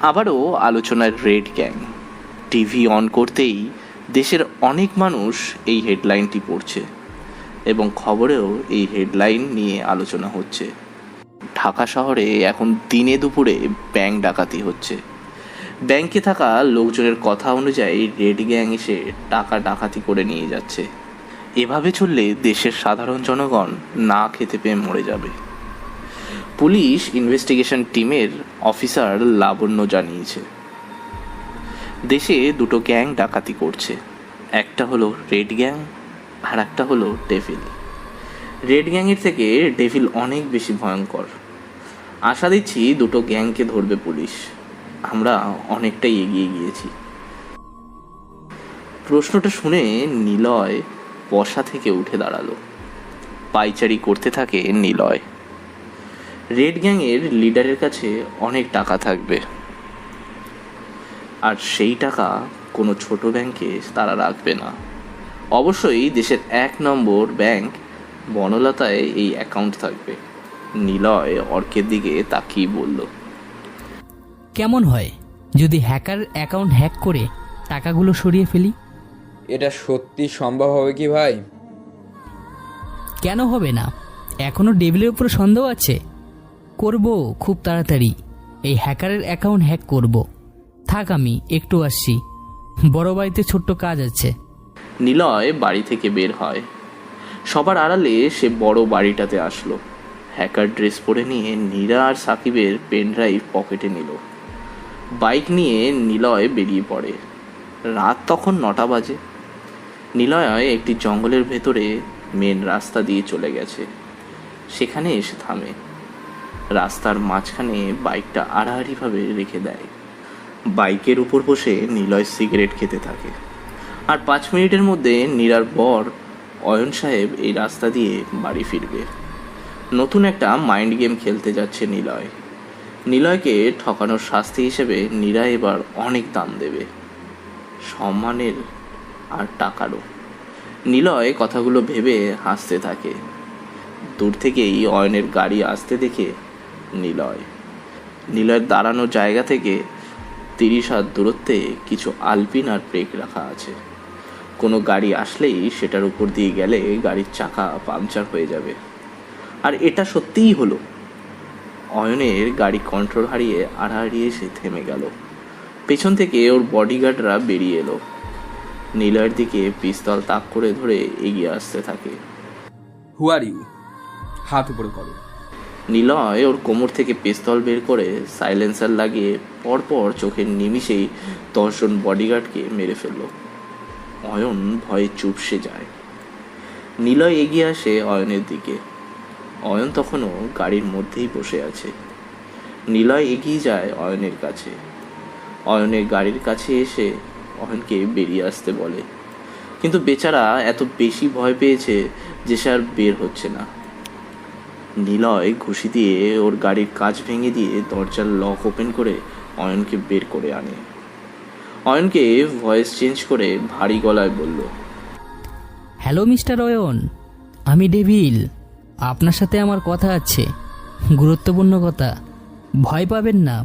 আবারও আলোচনায় red gang. TV on করতেই দেশের অনেক মানুষ এই হেডলাইনটি পড়ছে এবং খবরেও এই হেডলাইন নিয়ে আলোচনা হচ্ছে। ঢাকা শহরে এখন দিনে দুপুরে ব্যাংক ডাকাতি হচ্ছে। ব্যাংকে থাকা লোকজনের কথা অনুযায়ী রেড গ্যাং এসে টাকা ডাকাতি করে নিয়ে যাচ্ছে। এভাবে চললে দেশের সাধারণ জনগণ না খেতে পেয়ে মরে যাবে। পুলিশ ইনভেস্টিগেশন টিমের অফিসার লাবণ্য জানিয়েছে, দেশে দুটো গ্যাং ডাকাতি করছে, একটা হলো রেড গ্যাং আর একটা হলো ডেভিল। রেড গ্যাংয়ের থেকে ডেভিল অনেক বেশি ভয়ঙ্কর। আশা দিচ্ছি দুটো গ্যাংকে ধরবে পুলিশ। আমরা অনেকটাই এগিয়ে গিয়েছি। প্রশ্নটা শুনে নিলয় বসা থেকে উঠে দাঁড়ালো। পাইচারি করতে থাকে নিলয়। রেড গ্যাংয়ের লিডারের কাছে অনেক টাকা থাকবে, আর সেই টাকা কোনো ছোট ব্যাংকে তারা রাখবে না। অবশ্যই দেশের 1 নম্বর ব্যাংক বনলতায় এই অ্যাকাউন্ট থাকবে। নিলয় অর্কের দিকে তাকিয়ে বলল, কেমন হয় যদি হ্যাকার অ্যাকাউন্ট হ্যাক করে টাকাগুলো সরিয়ে ফেলি? এটা সত্যি সম্ভব হবে কি ভাই? কেন হবে না? এখনও ডেভিলের উপর সন্দেহ আছে। করব খুব তাড়াতাড়ি। এই হ্যাকারের অ্যাকাউন্ট হ্যাক করব। থাক, আমি একটু আসছি, বড় বাড়িতে ছোট্ট কাজ আছে। নিলয় বাড়ি থেকে বের হয়। সবার আড়ালে সে বড় বাড়িটাতে আসলো। হ্যাকার ড্রেস পরে নিয়ে নীরা আর সাকিবের পেন ড্রাইভ পকেটে নিল। বাইক নিয়ে নিলয় বেরিয়ে পড়ে। রাত তখন 9টা বাজে। নিলয় একটি জঙ্গলের ভেতরে মেন রাস্তা দিয়ে চলে গেছে। সেখানে এসে থামে। রাস্তার মাঝখানে বাইকটা আড়াআড়িভাবে রেখে দেয়। বাইকের উপর বসে নিলয় সিগারেট খেতে থাকে। আর 5 মিনিটের মধ্যে নীরার বর অয়ন সাহেব এই রাস্তা দিয়ে বাড়ি ফিরবে। নতুন একটা মাইন্ড গেম খেলতে যাচ্ছে নিলয়। নিলয়কে ঠকানোর শাস্তি হিসেবে নীরা এবার অনেক দাম দেবে, সম্মানের আর টাকারও। নিলয় কথাগুলো ভেবে হাসতে থাকে। দূর থেকেই অয়নের গাড়ি আসতে দেখে নিলয়ের দাঁড়ানোর জায়গা থেকে 30 হাত দূরত্বে কিছু আলপিন আর ব্রেক রাখা আছে। কোনো গাড়ি আসলেই সেটার উপর দিয়ে গেলে গাড়ির চাকা পাংচার হয়ে যাবে। আর এটা সত্যিই হলো। অয়নের গাড়ি কন্ট্রোল হারিয়ে আড়াআড়ি এসে থেমে গেল। পেছন থেকে ওর বডিগার্ডরা বেরিয়ে এলো। নিলয়ের দিকে পিস্তল তাক করে ধরে এগিয়ে আসতে থাকে। হু আর ইউ? হাত উপরে করো। নিলয় ওর কোমর থেকে পিস্তল বের করে সাইলেন্সার লাগিয়ে পরপর চোখের নিমিষেই 10 জন বডিগার্ডকে মেরে ফেলল। অয়ন ভয়ে চুপসে যায়। নিলয় এগিয়ে আসে অয়নের দিকে। অয়ন তখনও গাড়ির মধ্যেই বসে আছে। নিলয় এগিয়ে যায় অয়নের কাছে। অয়নের গাড়ির কাছে এসে অয়নকে বেরিয়ে আসতে বলে, কিন্তু বেচারা এত বেশি ভয় পেয়েছে যে সে আর বের হচ্ছে না। নিলয় ঘুষি দিয়ে ওর গাড়ির কাঁচ ভেঙে দিয়ে দরজার লক ওপেন করে অয়নকে বের করে আনে। অয়নকে ভয়েস চেঞ্জ করে ভারী গলায় বলল, হ্যালো মিস্টার অয়ন, আমি ডেভিল। আপনার সাথে আমার কথা আছে, গুরুত্বপূর্ণ কথা। ভয় পাবেন না।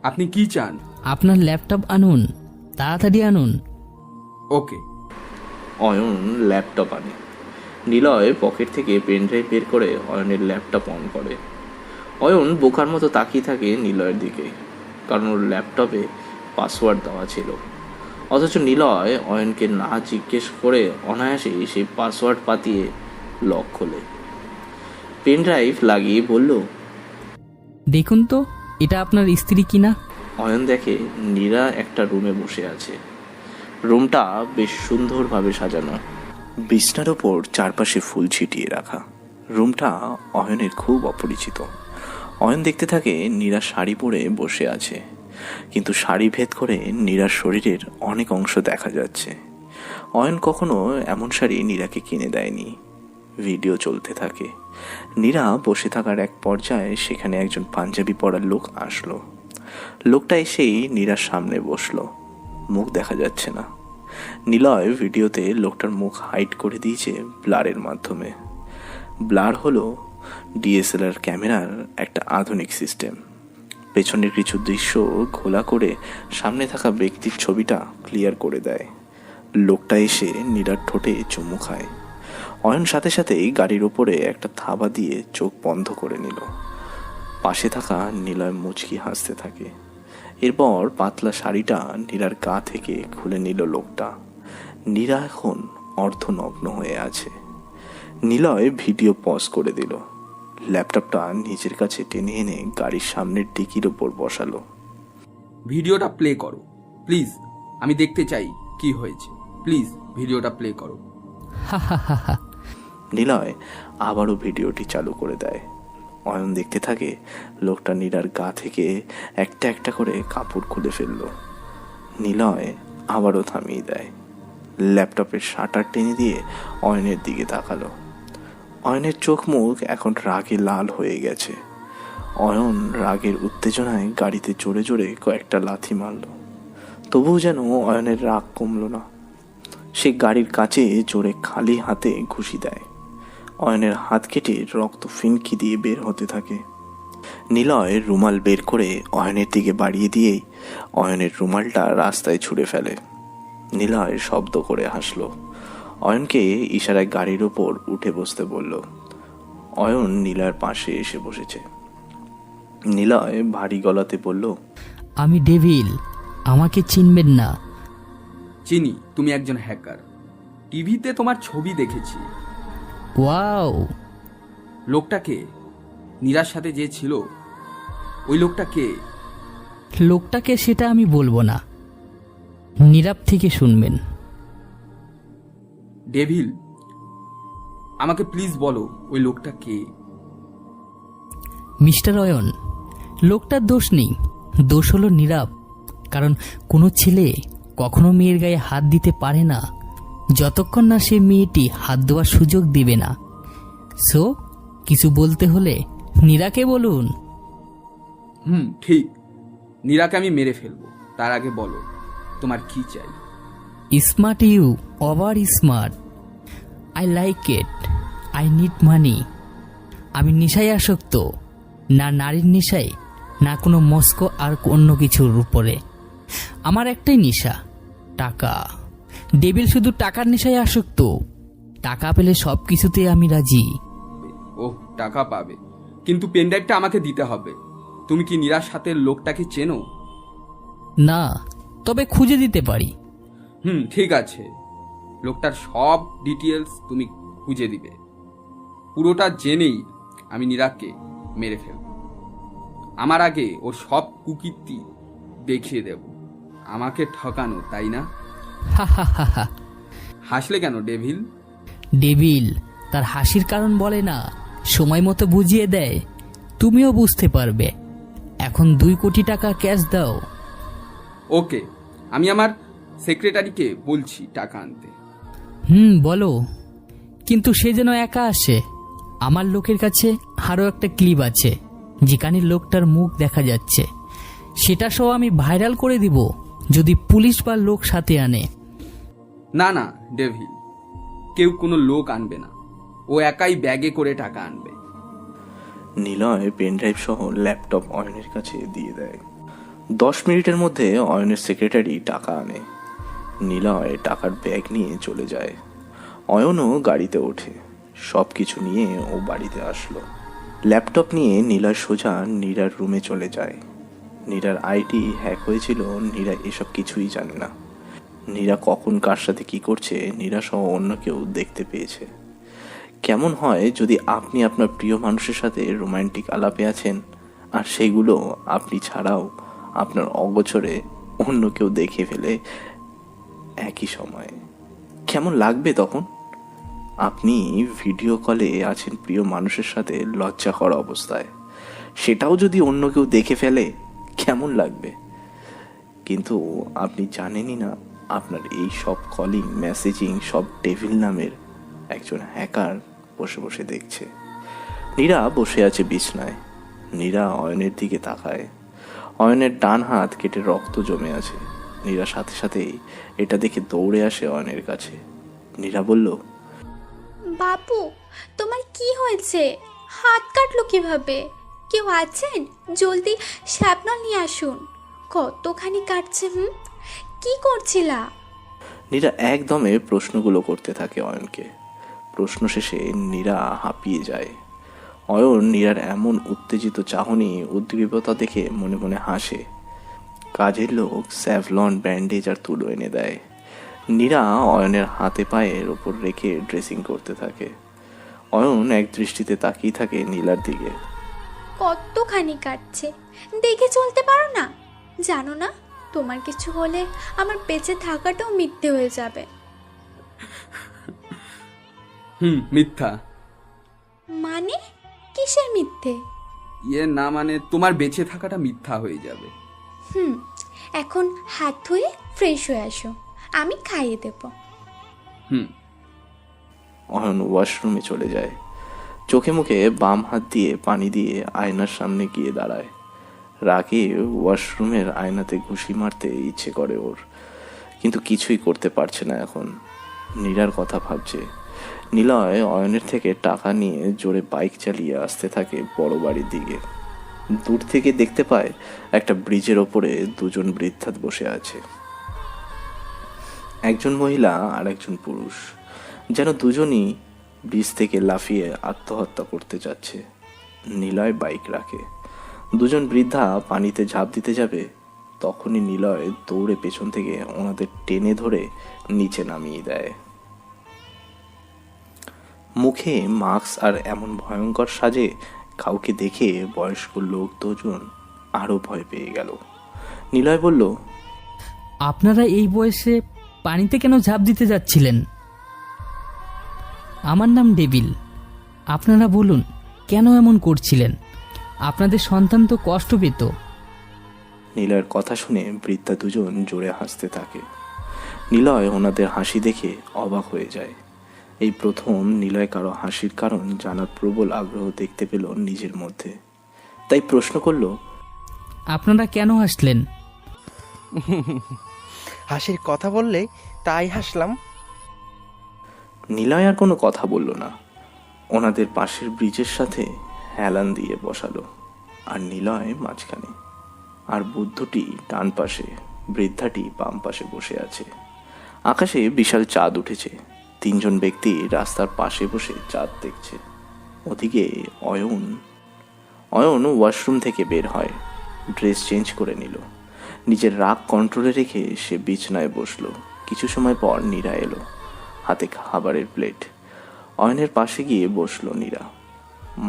আপনি কি চান? আপনার ল্যাপটপ আনুন, তাড়াতাড়ি আনুন। ওকে। অয়ন ল্যাপটপ আনে। নিলয় পকেট থেকে পেন ড্রাইভ বের করে অয়নের ল্যাপটপ অন করে। অয়ন বোকার মতো তাকিয়ে থাকে নিলয়ের দিকে, কারণ ওর ল্যাপটপে পাসওয়ার্ড দেওয়া ছিল। অথচ নিলয় অয়নকে না জিজ্ঞেস করে অনায়াসেই সেই পাসওয়ার্ড পাতিয়ে লক খোলে। পেন ড্রাইভ লাগিয়ে বলল, দেখুন তো এটা আপনার স্ত্রী কিনা। অয়ন দেখে নীরা একটা রুমে বসে আছে। রুমটা বেশ সুন্দরভাবে সাজানো। বিছনার ওপর চারপাশে ফুল ছিটিয়ে রাখা। রুমটা অয়নের খুব অপরিচিত। অয়ন দেখতে থাকে নীরা শাড়ি পরে বসে আছে, কিন্তু শাড়ি ভেদ করে নীরার শরীরের অনেক অংশ দেখা যাচ্ছে। অয়ন কখনো এমন শাড়ি নীরাকে কিনে দেয়নি। ভিডিও চলতে থাকে। নীরা বসে থাকার এক পর্যায়ে সেখানে একজন পাঞ্জাবি পরা লোক আসলো। লোকটা এসেই নীরার সামনে বসলো। মুখ দেখা যাচ্ছে না। নিলয় ভিডিওতে লোকটার মুখ হাইড করে দিয়েছে ব্লারের মাধ্যমে। ব্লার হলো ডিএসএলআর ক্যামেরার একটা আধুনিক সিস্টেম। পেছনের কিছু দৃশ্য ঘোলা করে সামনে থাকা ব্যক্তির ছবিটা ক্লিয়ার করে দেয়। লোকটা এসে নীরার ঠোঁটে চুমু খায়। অয়ন সাথে সাথেই গাড়ির ওপরে একটা থাবা দিয়ে চোখ বন্ধ করে নিল। পাশে থাকা নীলয় মুচকি হাসতে থাকে। এরপর পাতলা শাড়িটা নীরার গা থেকে খুলে নিল লোকটা। নীরা এখন অর্ধনগ্ন হয়ে আছে। নিলয় ভিডিও পজ করে দিল। ল্যাপটপটা নিজের কাছে টেনে এনে গাড়ির সামনের ডিকির ওপর বসালো। ভিডিওটা প্লে করো প্লিজ, আমি দেখতে চাই কি হয়েছে। প্লিজ ভিডিওটা প্লে করো। হা হা হা হা। নিলয় আবারও ভিডিওটি চালু করে দেয়। অয়ন দেখতে থাকে লোকটা নীরার গা থেকে একটা একটা করে কাপড় খুলে ফেলল। নিলয় আবারও থামিয়ে দেয়। ল্যাপটপের শাটার টেনে দিয়ে অয়নের দিকে তাকালো। অয়নের চোখ মুখ এখন রাগে লাল হয়ে গেছে। অয়ন রাগের উত্তেজনায় গাড়িতে জোরে জোরে কয়েকটা লাথি মারল। তবুও যেন অয়নের রাগ কমল না। সে গাড়ির কাছে জোরে খালি হাতে ঘুষি দেয়। অয়নের হাত কেটে রক্ত ফিনকি দিয়ে বের হতে থাকে। নিলয় রুমাল বের করে অয়নের দিকে বাড়িয়ে দিয়েই অয়নের রুমালটা রাস্তায় ছুঁড়ে ফেলে। নিলয় শব্দ করে হাসলো। অয়নকে ইশারায় গাড়ির ওপর উঠে বসতে বলল। অয়ন নীলার পাশে এসে বসেছে। নিলয় ভারী গলাতে বলল, আমি ডেভিল, আমাকে চিনবেন না। চিনি, তুমি একজন হ্যাকার। টিভিতে তোমার ছবি দেখেছি। ওয়াও, লোকটাকে নীরার সাথে যে ছিল ওই লোকটা কে? লোকটাকে সেটা আমি বলবো না, নীরব থেকে শুনবেন। ডেভিল, আমাকে প্লিজ বলো ওই লোকটা কে? মিস্টার অয়ন, লোকটার দোষ নেই, দোষ হলো নীরব। কারণ কোনো ছেলে কখনো মেয়ের গায়ে হাত দিতে পারে না যতক্ষণ না সে মেয়েটি হাত দেওয়ার সুযোগ দিবে না। সো কিছু বলতে হলে নীরাকে বলুন। ঠিক, নীরাকে আমি মেরে ফেলবো। তার আগে বলো তোমার কি চাই? Smart you, over smart. I like it. I need money. আমি নেশায় আসক্ত, না নারীর নেশায়, না কোনো মস্কো আর অন্য কিছুর উপরে। আমার একটাই নেশা, টাকা। ডেভিল শুধু টাকার নেশায় আসক্ত। টাকা পেলে সব কিছুতে আমি রাজি। ওহ, টাকা পাবে, কিন্তু পেনড্রাইভটা আমাকে দিতে হবে। তুমি কি নীরার সাথে লোকটাকে চেনো? না, তবে খুঁজে দিতে পারি। ঠিক আছে। লোকটার সব ডিটেলস তুমি খুঁজে দিবে। পুরোটা জেনেই আমি নীরাকে মেরে ফেলব। আমার আগে ওর সব কুকীর্তি দেখিয়ে দেব। আমাকে ঠকানো, তাই না? হা হা হা হা। হাসলে কেন ডেভিল? ডেভিল তার হাসির কারণ বলে না, সময় মতো বুঝিয়ে দেয়। তুমিও বুঝতে পারবে। এখন 2 কোটি টাকা ক্যাশ দাও। ওকে, আমি আমার সেক্রেটারিকে বলছি টাকা আনতে। বলো, কিন্তু সে যেন একা আসে। আমার লোকের কাছে আরও একটা ক্লিপ আছে যেখানে লোকটার মুখ দেখা যাচ্ছে। সেটা সহ আমি ভাইরাল করে দিব যদি পুলিশ বা লোক সাথে আনে। না না ডেভিল, কেউ কোনো লোক আনবে না। ও একাই ব্যাগে করে টাকা আনবে। নিলয় পেনড্রাইভ সহ ল্যাপটপ অয়নের কাছে দিয়ে দেয়। 10 মিনিটের মধ্যে অয়নের সেক্রেটারি টাকা আনে। নিলয় টাকার ব্যাগ নিয়ে চলে যায়। অয়নও গাড়িতে ওঠে। সব কিছু নিয়ে ও বাড়িতে আসলো। ল্যাপটপ নিয়ে নিলয় সোজা নীরার রুমে চলে যায়। নীরার আইডি হ্যাক হয়েছিল, নীরা এসব কিছুই জানে না। নীরা কখন কার সাথে কি করছে নীরা সহ অন্য কেউ দেখতে পেয়েছে। কেমন হয় যদি আপনি আপনার প্রিয় মানুষের সাথে রোমান্টিক আলাপে আছেন আর সেগুলো আপনি ছাড়াও আপনার অগোচরে অন্য কেউ দেখে ফেলে একই সময়ে? কেমন লাগবে তখন? আপনি ভিডিও কলে আছেন প্রিয় মানুষের সাথে লজ্জাকর অবস্থায়, সেটাও যদি অন্য কেউ দেখে ফেলে কেমন লাগবে? কিন্তু আপনি জানেনই না আপনার এই সব কলিং মেসেজিং সব ডেভিল নামের একজন হ্যাকার বসে বসে দেখছে। নীরা বসে আছে বিছনায়। নীরা অয়নের দিকে তাকায়। অয়নের ডান হাত কেটে রক্ত জমে আছে। নীরা সাথে সাথেই এটা দেখে দৌড়ে আসে অয়নের কাছে। নীরা বলল, বাবু, তোমার কি হয়েছে? হাত কাটলো কিভাবে? কেউ আছেন? জলদি শ্যাপনল নিয়ে আসুন। কতখানি কাটছে। কি করছিলা? নীরা একদমে প্রশ্নগুলো করতে থাকে অয়নকে। প্রশ্ন শেষে নীরা হাঁপিয়ে যায়। অয়ন নীরার এমন উত্তেজিত চাহনি উদ্গ্রীবতা দেখে মনে মনে হাসে। কাজের লোক স্যাভলন ব্যান্ডেজ আর তুলো এনে দেয়। নীরা অয়নের হাতে পায়ের ওপর রেখে ড্রেসিং করতে থাকে। অয়ন এক দৃষ্টিতে তাকিয়ে থাকে নীলার দিকে। কতখানি কাটছে, দেখে চলতে পারো না? জানো না, তোমার কিছু হলে আমার বেঁচে থাকাটাও মিথ্যে হয়ে যাবে। মিথ্যা? মানে কিসের মিথ্যে? না মানে তোমার বেঁচে থাকাটা মিথ্যা হয়ে যাবে। এখন হাত ধুয়ে ফ্রেশ হয়ে আসো, আমি খাইয়ে দেব। অয়ন ওয়াশরুমে চলে যায়। চোখে মুখে বাম হাত দিয়ে পানি দিয়ে আয়নার সামনে গিয়ে দাঁড়ায়। রাগে ওয়াশরুমের আয়নাতে ঘুষি মারতে ইচ্ছে করে ওর, কিন্তু কিছুই করতে পারছে না এখন। নীলার কথা ভাবছে। নিলয় অয়নের থেকে টাকা নিয়ে জোরে বাইক চালিয়ে আসতে থাকে বড় বাড়ির দিকে। দূর থেকে দেখতে পায় একটা ব্রিজের ওপরে দুজন বৃদ্ধা বসে আছে, একজন মহিলা আর একজন পুরুষ, যেন দুজনই ব্রিজ থেকে লাফিয়ে আত্মহত্যা করতে যাচ্ছে। নিলয় বাইক রাখে। দুজন বৃদ্ধা পানিতে ঝাঁপ দিতে যাবে, তখনই নিলয় দৌড়ে পেছন থেকে ওনাদের টেনে ধরে নিচে নামিয়ে দেয়। মুখে মাস্ক আর এমন ভয়ঙ্কর সাজে কাউকে দেখে বয়স্ক লোক দুজন আরো ভয় পেয়ে গেল। নিলয় বলল, আপনারা এই বয়সে পানিতে কেন ঝাঁপ দিতে যাচ্ছিলেন? আমার নাম ডেভিল। আপনারা বলুন কেন এমন করছিলেন? আপনাদের সন্তান তো কষ্ট পেত। নিলয়ের কথা শুনে বৃদ্ধা দুজন জোরে হাসতে থাকে। নিলয় ওনাদের হাসি দেখে অবাক হয়ে যায়। এই প্রথম নিলয় কারো হাসির কারণ জানার প্রবল আগ্রহ দেখতে পেল নিজের মধ্যে। তাই প্রশ্ন করল, আপনারা কেন হাসলেন? হাসির কথা বললে তাই হাসলাম। নিলয় আর কোনো কথা বলল না। ওনাদের পাশের ব্রিজের সাথে হেলান দিয়ে বসালো, আর নিলয় মাঝখানে, আর বুদ্ধটি ডান পাশে, বৃদ্ধাটি বাম পাশে বসে আছে। আকাশে বিশাল চাঁদ উঠেছে। তিনজন ব্যক্তি রাস্তার পাশে বসে চাঁদ দেখছে। ওদিকে অয়ন ওয়াশরুম থেকে বের হয়, ড্রেস চেঞ্জ করে নিল। নিজের রাগ কন্ট্রোলে রেখে সে বিছানায় বসলো। কিছু সময় পর নীরা এলো, হাতে খাবারের প্লেট। অয়নের পাশে গিয়ে বসলো নীরা।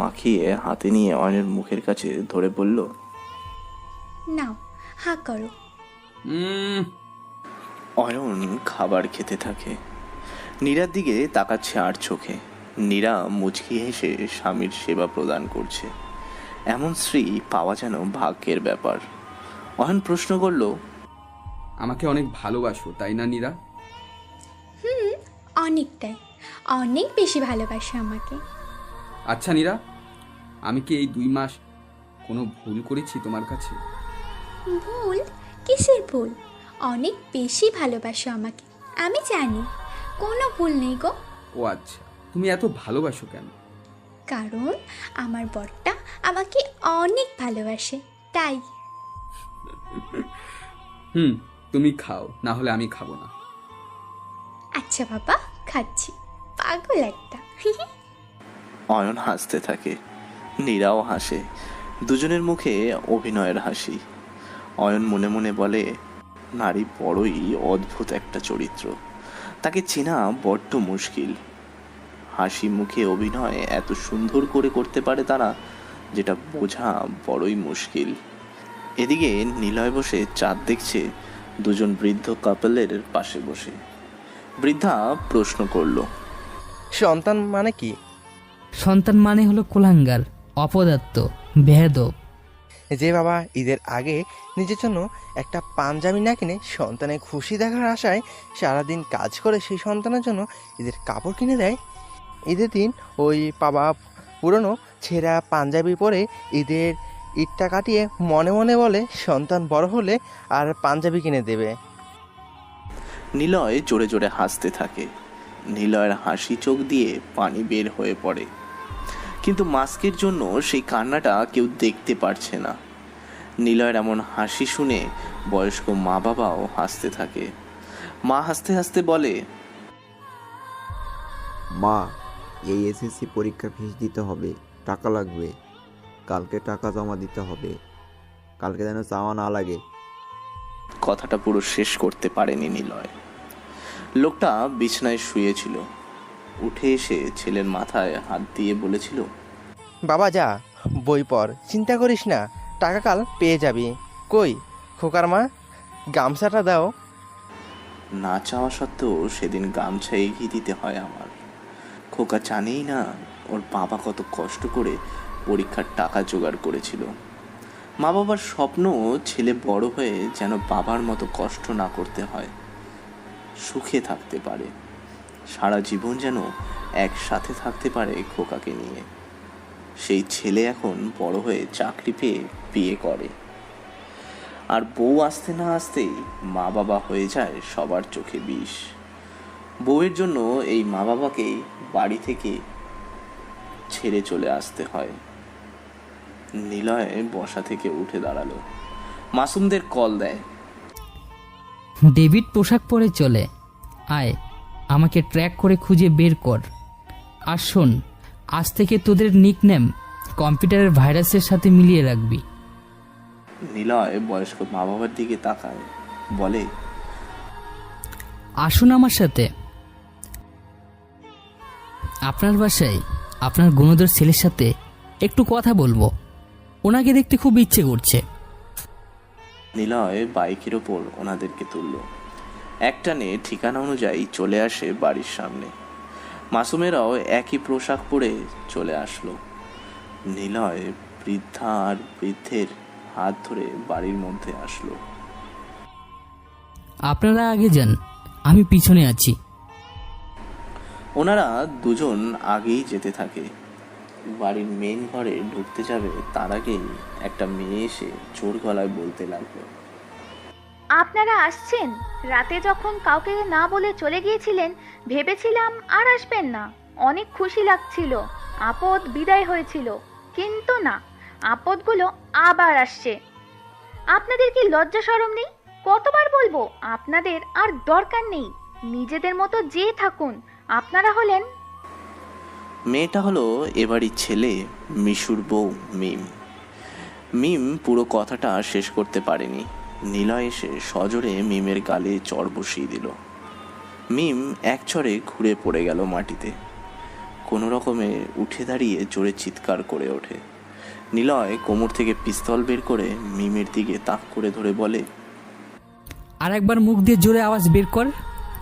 মাখিয়ে হাতে নিয়ে অয়নের মুখের কাছে ধরে বলল, নাও হা করো। অয়ন খাবার খেতে থাকে। নীরার দিকে তাকাচ্ছে আর চোখে। নীরা মুচকি হেসে স্বামীর সেবা প্রদান করছে। এমন স্ত্রী পাওয়া যেন ভাগ্যের ব্যাপার। অয়ন প্রশ্ন করল, আমাকে অনেক ভালোবাসো তাই না নীরা? অনেকটাই, অনেক বেশি ভালোবাসে আমাকে। আচ্ছা নীরা, আমি কি এই 2 মাস কোনো ভুল করেছি তোমার কাছে? ভুল? কিসের ভুল? অনেক বেশি ভালোবাসো আমাকে, আমি জানি। কোনো ভুল নেই গো। ও আচ্ছা, তুমি এত ভালোবাসো কেন? কারণ আমার বরটা আমাকে অনেক ভালোবাসে, তাই। তুমি খাও, না হলে আমি খাবো না। আচ্ছা বাবা, খাচ্ছি। পাগল একটা। অয়ন হাসতে থাকে, নীরাও হাসে। দুজনের মুখে অভিনয়ের হাসি। অয়ন মনে মনে বলে, নারী বড়ই অদ্ভুত একটা চরিত্র, তাকে চেনা বড্ড মুশকিল। হাসি মুখে অভিনয় এত সুন্দর করে করতে পারে তারা, যেটা বোঝা বড়ই মুশকিল। এদিকে নিলয় বসে চাঁদ দেখছে দুজন বৃদ্ধ কাপলের পাশে বসে। বৃদ্ধা প্রশ্ন করল, সন্তান মানে কি? সন্তান মানে হলো কুলাঙ্গার, অপদার্থ, বেয়াদব। যে বাবা ঈদের আগে নিজের জন্য একটা পাঞ্জাবি না কিনে সন্তানের খুশি দেখার আশায় সারাদিন কাজ করে সেই সন্তানের জন্য ঈদের কাপড় কিনে দেয়। ঈদের দিন ওই বাবা পুরনো ছেঁড়া পাঞ্জাবি পরে ঈদটা কাটিয়ে মনে মনে বলে সন্তান বড় হলে আর পাঞ্জাবি কিনে দেবে। নিলয় জোরে জোরে হাসতে থাকে। নিলয়ের হাসি চোখ দিয়ে পানি বের হয়ে পড়ে। কিন্তু মাস্কের জন্য সেই কান্নাটা কেউ দেখতে পারছে না। নিলয়ের এমন হাসি শুনে বয়স্ক মা বাবাও হাসতে থাকে। মা হাসতে হাসতে বলে, মা, এই এসএসসি পরীক্ষা ফিস দিতে হবে, টাকা লাগবে, কালকে টাকা জমা দিতে হবে, কালকে যেন চাওয়া না লাগে। কথাটা পুরো শেষ করতে পারেনি নিলয়। লোকটা বিছানায় শুয়েছিল, উঠে এসে ছেলের মাথায় হাত দিয়ে বলেছিল, বাবা যা, বই পড়, চিন্তা করিস না, টাকা কাল পেয়ে যাবি। কই খোকার মা, গামছাটা দাও। না চাওয়া সত্ত্বেও সেদিন গামছা এগিয়ে দিতে হয় আমার। খোকা জানেই না ওর বাবা কত কষ্ট করে পরীক্ষার টাকা জোগাড় করেছিল। মা বাবার স্বপ্ন ছেলে বড় হয়ে যেন বাবার মতো কষ্ট না করতে হয়, সুখে থাকতে পারে, সারা জীবন যেন একসাথে থাকতে পারে খোকাকে নিয়ে। সেই ছেলে এখন বড় হয়ে চাকরি পেয়ে বিয়ে করে, আর বউ আসতে না আসতেই মা বাবা হয়ে যায় সবার চোখে বিষ। বউয়ের জন্য এই মা বাবাকেই বাড়ি থেকে ছেড়ে চলে আসতে হয়। নিলয় বসা থেকে উঠে দাঁড়ালো, মাসুমদের কল দেয়। ডেভিড পোশাক পরে চলে আয়, আমাকে ট্র্যাক করে খুঁজে বের কর। আর শোন, আজ থেকে তোদের নিকনেম কম্পিউটারের ভাইরাসের সাথে মিলিয়ে রাখবি। নিলয় বয়স্ক মা বাবার দিকে তাকায়, বলে, আসুন আমার সাথে। আপনার বাসায় আপনার গুণধর ছেলের সাথে একটু কথা বলবো, ওনাকে দেখতে খুব ইচ্ছে করছে। নিলয় বাইকের ওপর ওনাদেরকে তুলল। একটানে ঠিকানা অনুযায়ী চলে আসে বাড়ির সামনে। মাসুমেরাও একই পোশাক পরে চলে আসলো। নিলয় বৃদ্ধা আর বৃদ্ধের হাত ধরে বাড়ির মধ্যে আসলো। আপনারা আগে যান, আমি পিছনে আছি। ওনারা দুজন আগেই যেতে থাকে। বাড়ির মেন ঘরে ঢুকতে যাবে তার আগেই একটা মেয়ে এসে জোর গলায় বলতে লাগলো, আপনারা আসছেন? রাতে যখন কাউকে না বলে চলে গিয়েছিলেন ভেবেছিলাম আর আসবেন না, অনেক খুশি লাগছিল, আপদ বিদায় হয়েছিল, কিন্তু না, আপদগুলো আবার আসছে। আপনাদের কি লজ্জা শরম নেই? কতবার বলবো আপনাদের আর দরকার নেই, নিজেদের মতো যে থাকুন। আপনারা হলেন, মেয়েটা হলো এবারই ছেলে মিশুর বউ মিম। মিম পুরো কথাটা শেষ করতে পারেনি। নিলয় এসে সজোরে মিমের গালে চড় বসিয়ে দিল। মিম এক চড়ে ঘুরে পড়ে গেল মাটিতে। কোনো রকমে উঠে দাঁড়িয়ে জোরে চিৎকার করে ওঠে। নিলয় কোমর থেকে পিস্তল বের করে মিমের দিকে তাক করে ধরে বলে, আর একবার মুখ দিয়ে জোরে আওয়াজ বের কর,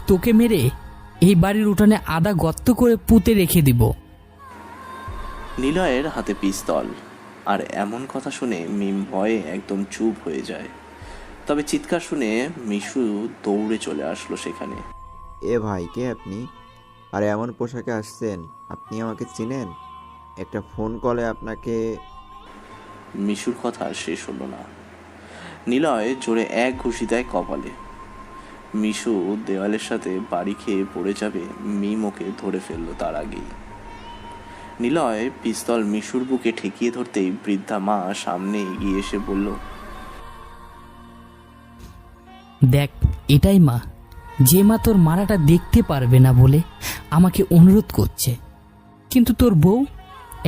তোকে মেরে এই বাড়ির উঠানে আদা গর্ত করে পুঁতে রেখে দিব। নিলয়ের হাতে পিস্তল, আর এমন কথা শুনে মিম ভয়ে একদম চুপ হয়ে যায়। তবে চিৎকার শুনে মিশু দৌড়ে চলে আসলো সেখানে। এ ভাই, কে আপনি? আর এমন পোশাকে আসছেন? আপনি আমাকে চিনেন? একটা ফোন কলে আপনাকে... মিশুর কথা শেষ হলো না। নিলয় জোরে এক ঘুষি দেয় কপালে। মিশু দেওয়ালের সাথে বাড়ি খেয়ে পড়ে যাবে, মিম ওকে ধরে ফেললো তার আগেই। নিলয় পিস্তল মিশুর বুকে ঠেকিয়ে ধরতেই বৃদ্ধা মা সামনে এগিয়ে এসে বলল, দেখ, এটাই মা, যে মা তোর মারাটা দেখতে পারবে না বলে আমাকে অনুরোধ করছে, কিন্তু তোর বউ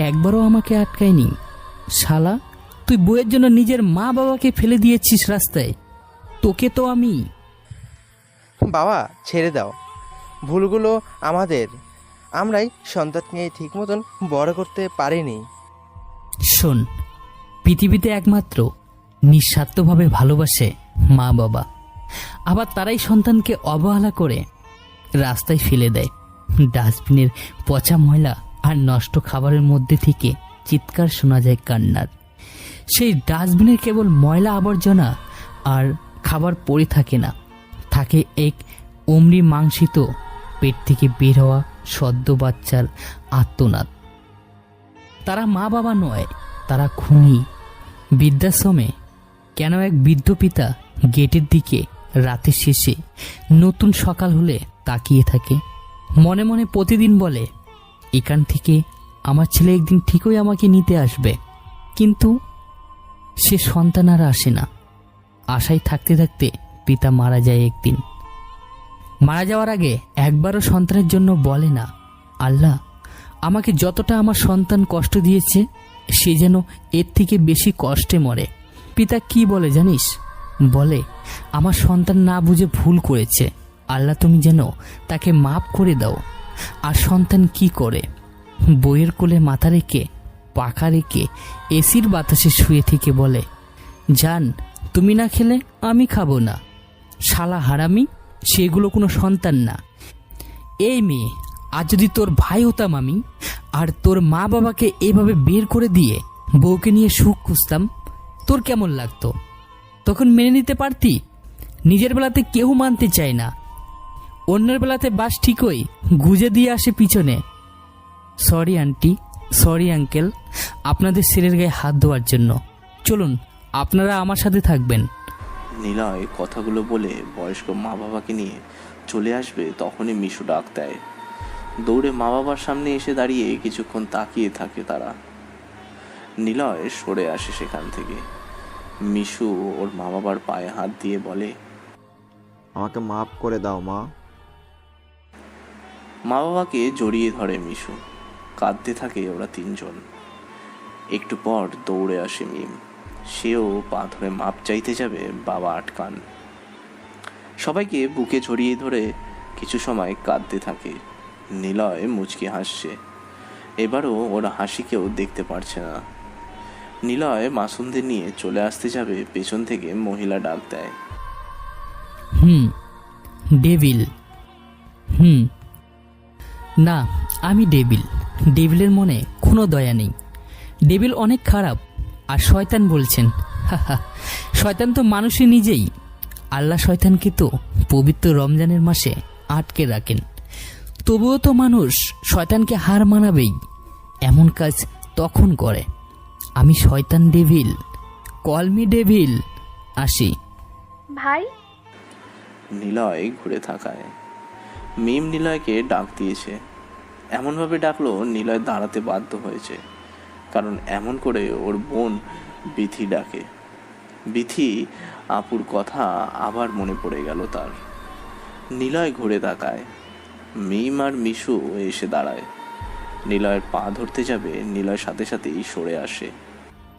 একবারও আমাকে আটকায়নি। শালা, তুই বউয়ের জন্য নিজের মা বাবাকে ফেলে দিয়েছিস রাস্তায়। তোকে তো আমি... বাবা ছেড়ে দাও, ভুলগুলো আমাদের, আমরাই সন্তানকে ঠিক মতন বড় করতে পারিনি। শোন, পৃথিবীতে একমাত্র নিঃস্বার্থভাবে ভালোবাসে মা বাবা, আবার তারাই সন্তানকে অবহেলা করে রাস্তায় ফেলে দেয়। ডাস্টবিনের পচা ময়লা আর নষ্ট খাবারের মধ্যে থেকে চিৎকার শোনা যায় কান্নার। সেই ডাস্টবিনের কেবল ময়লা আবর্জনা আর খাবার পড়ে থাকে না, থাকে এক অমরি মাংসিত পেট থেকে বের হওয়া সদ্য বাচ্চার আর্তনাদ। তারা মা বাবা নয়, তারা খুনি। বৃদ্ধাশ্রমে কেন এক বৃদ্ধ পিতা গেটের দিকে রাতের শেষে নতুন সকাল হলে তাকিয়ে থাকে, মনে মনে প্রতিদিন বলে, এখান থেকে আমার ছেলে একদিন ঠিকই আমাকে নিতে আসবে, কিন্তু সে সন্তান আর আসে না। আশায় থাকতে থাকতে পিতা মারা যায় একদিন। মারা যাওয়ার আগে একবারও সন্তানের জন্য বলে না, আল্লাহ আমাকে যতটা আমার সন্তান কষ্ট দিয়েছে সে যেন এর থেকে বেশি কষ্টে মরে। পিতা কি বলে জানিস? বলে, আমার সন্তান না বুঝে ভুল করেছে, আল্লাহ তুমি যেন তাকে মাফ করে দাও। আর সন্তান কি করে? বইয়ের কোলে মাথা রেখে পাখা রেখে এসির বাতাসে শুয়ে থেকে বলে, জান তুমি না খেলে আমি খাবো না। শালা হারামি, সেগুলো কোনো সন্তান না। এই মেয়ে, আজ যদি তোর ভাই হতাম আমি, আর তোর মা বাবাকে এভাবে বের করে দিয়ে বউকে নিয়ে সুখ খুঁজতাম, তোর কেমন লাগতো? তখন মেনে নিতে পারতি? নিজের বেলাতে কেউ মানতে চায় না, অন্যের বেলাতে বাস ঠিকই গুজে দিয়ে আসে পিছনে। সরি আন্টি, সরি আঙ্কেল, আপনাদের ছেলের গায়ে হাত দেওয়ার জন্য। চলুন, আপনারা আমার সাথে থাকবেন। নিলয় কথাগুলো বলে বয়স্ক মা বাবাকে নিয়ে চলে আসবে, তখনই মিশু ডাক দেয়। দৌড়ে মা বাবার সামনে এসে দাঁড়িয়ে কিছুক্ষণ তাকিয়ে থাকে তারা। নিলয় সরে আসে সেখান থেকে। মিশু ওর মা বাবার পায়ে হাত দিয়ে বলে, আমাকে মাফ করে দাও মা। মা বাবাকে জড়িয়ে ধরে মিশু। কাঁদতে থাকে ওরা তিনজন। একটু পর দৌড়ে আসে মিম। সেও পা ধরে মাপ চাইতে যাবে, বাবা আটকান। সবাইকে বুকে জড়িয়ে ধরে কিছু সময় কাঁদতে থাকে। নিলয় মুচকি হাসছে। এবারও ওরা হাসিকেও দেখতে পারছে না। নিলয় মাসুমদের নিয়ে চলে আসতে যাবে, পেছন থেকে মহিলা ডাক দেয়, ডেভিল। না, আমি ডেভিল। ডেভিলের মনে কোনো দয়া নেই। ডেভিল অনেক খারাপ। আর শয়তান বলছেন? শয়তান তো মানুষই নিজেই। আল্লাহ শয়তানকে তো পবিত্র রমজানের মাসে আটকে রাখেন, তবুও তো মানুষ শয়তানকে হার মানাবেই। এমন কাজ তখন করে। আমি শয়তান ডেভিল, কল মি ডেভিল। আসি। ভাই, নিলয় ঘুরে থাকায় মিম নিলয়কে ডাক দিয়েছে। এমনভাবে ডাকলো নিলয় দাঁড়াতে বাধ্য হয়েছে, কারণ এমন করে ওর বোন বিথি ডাকে। বিথি আপুর কথা আবার মনে পড়ে গেল তার। নিলয় ঘুরে তাকায়। মিম আর মিশু এসে দাঁড়ায়। নিলয়ের পা ধরতে যাবে, নিলয় সাথে সাথেই সরে আসে।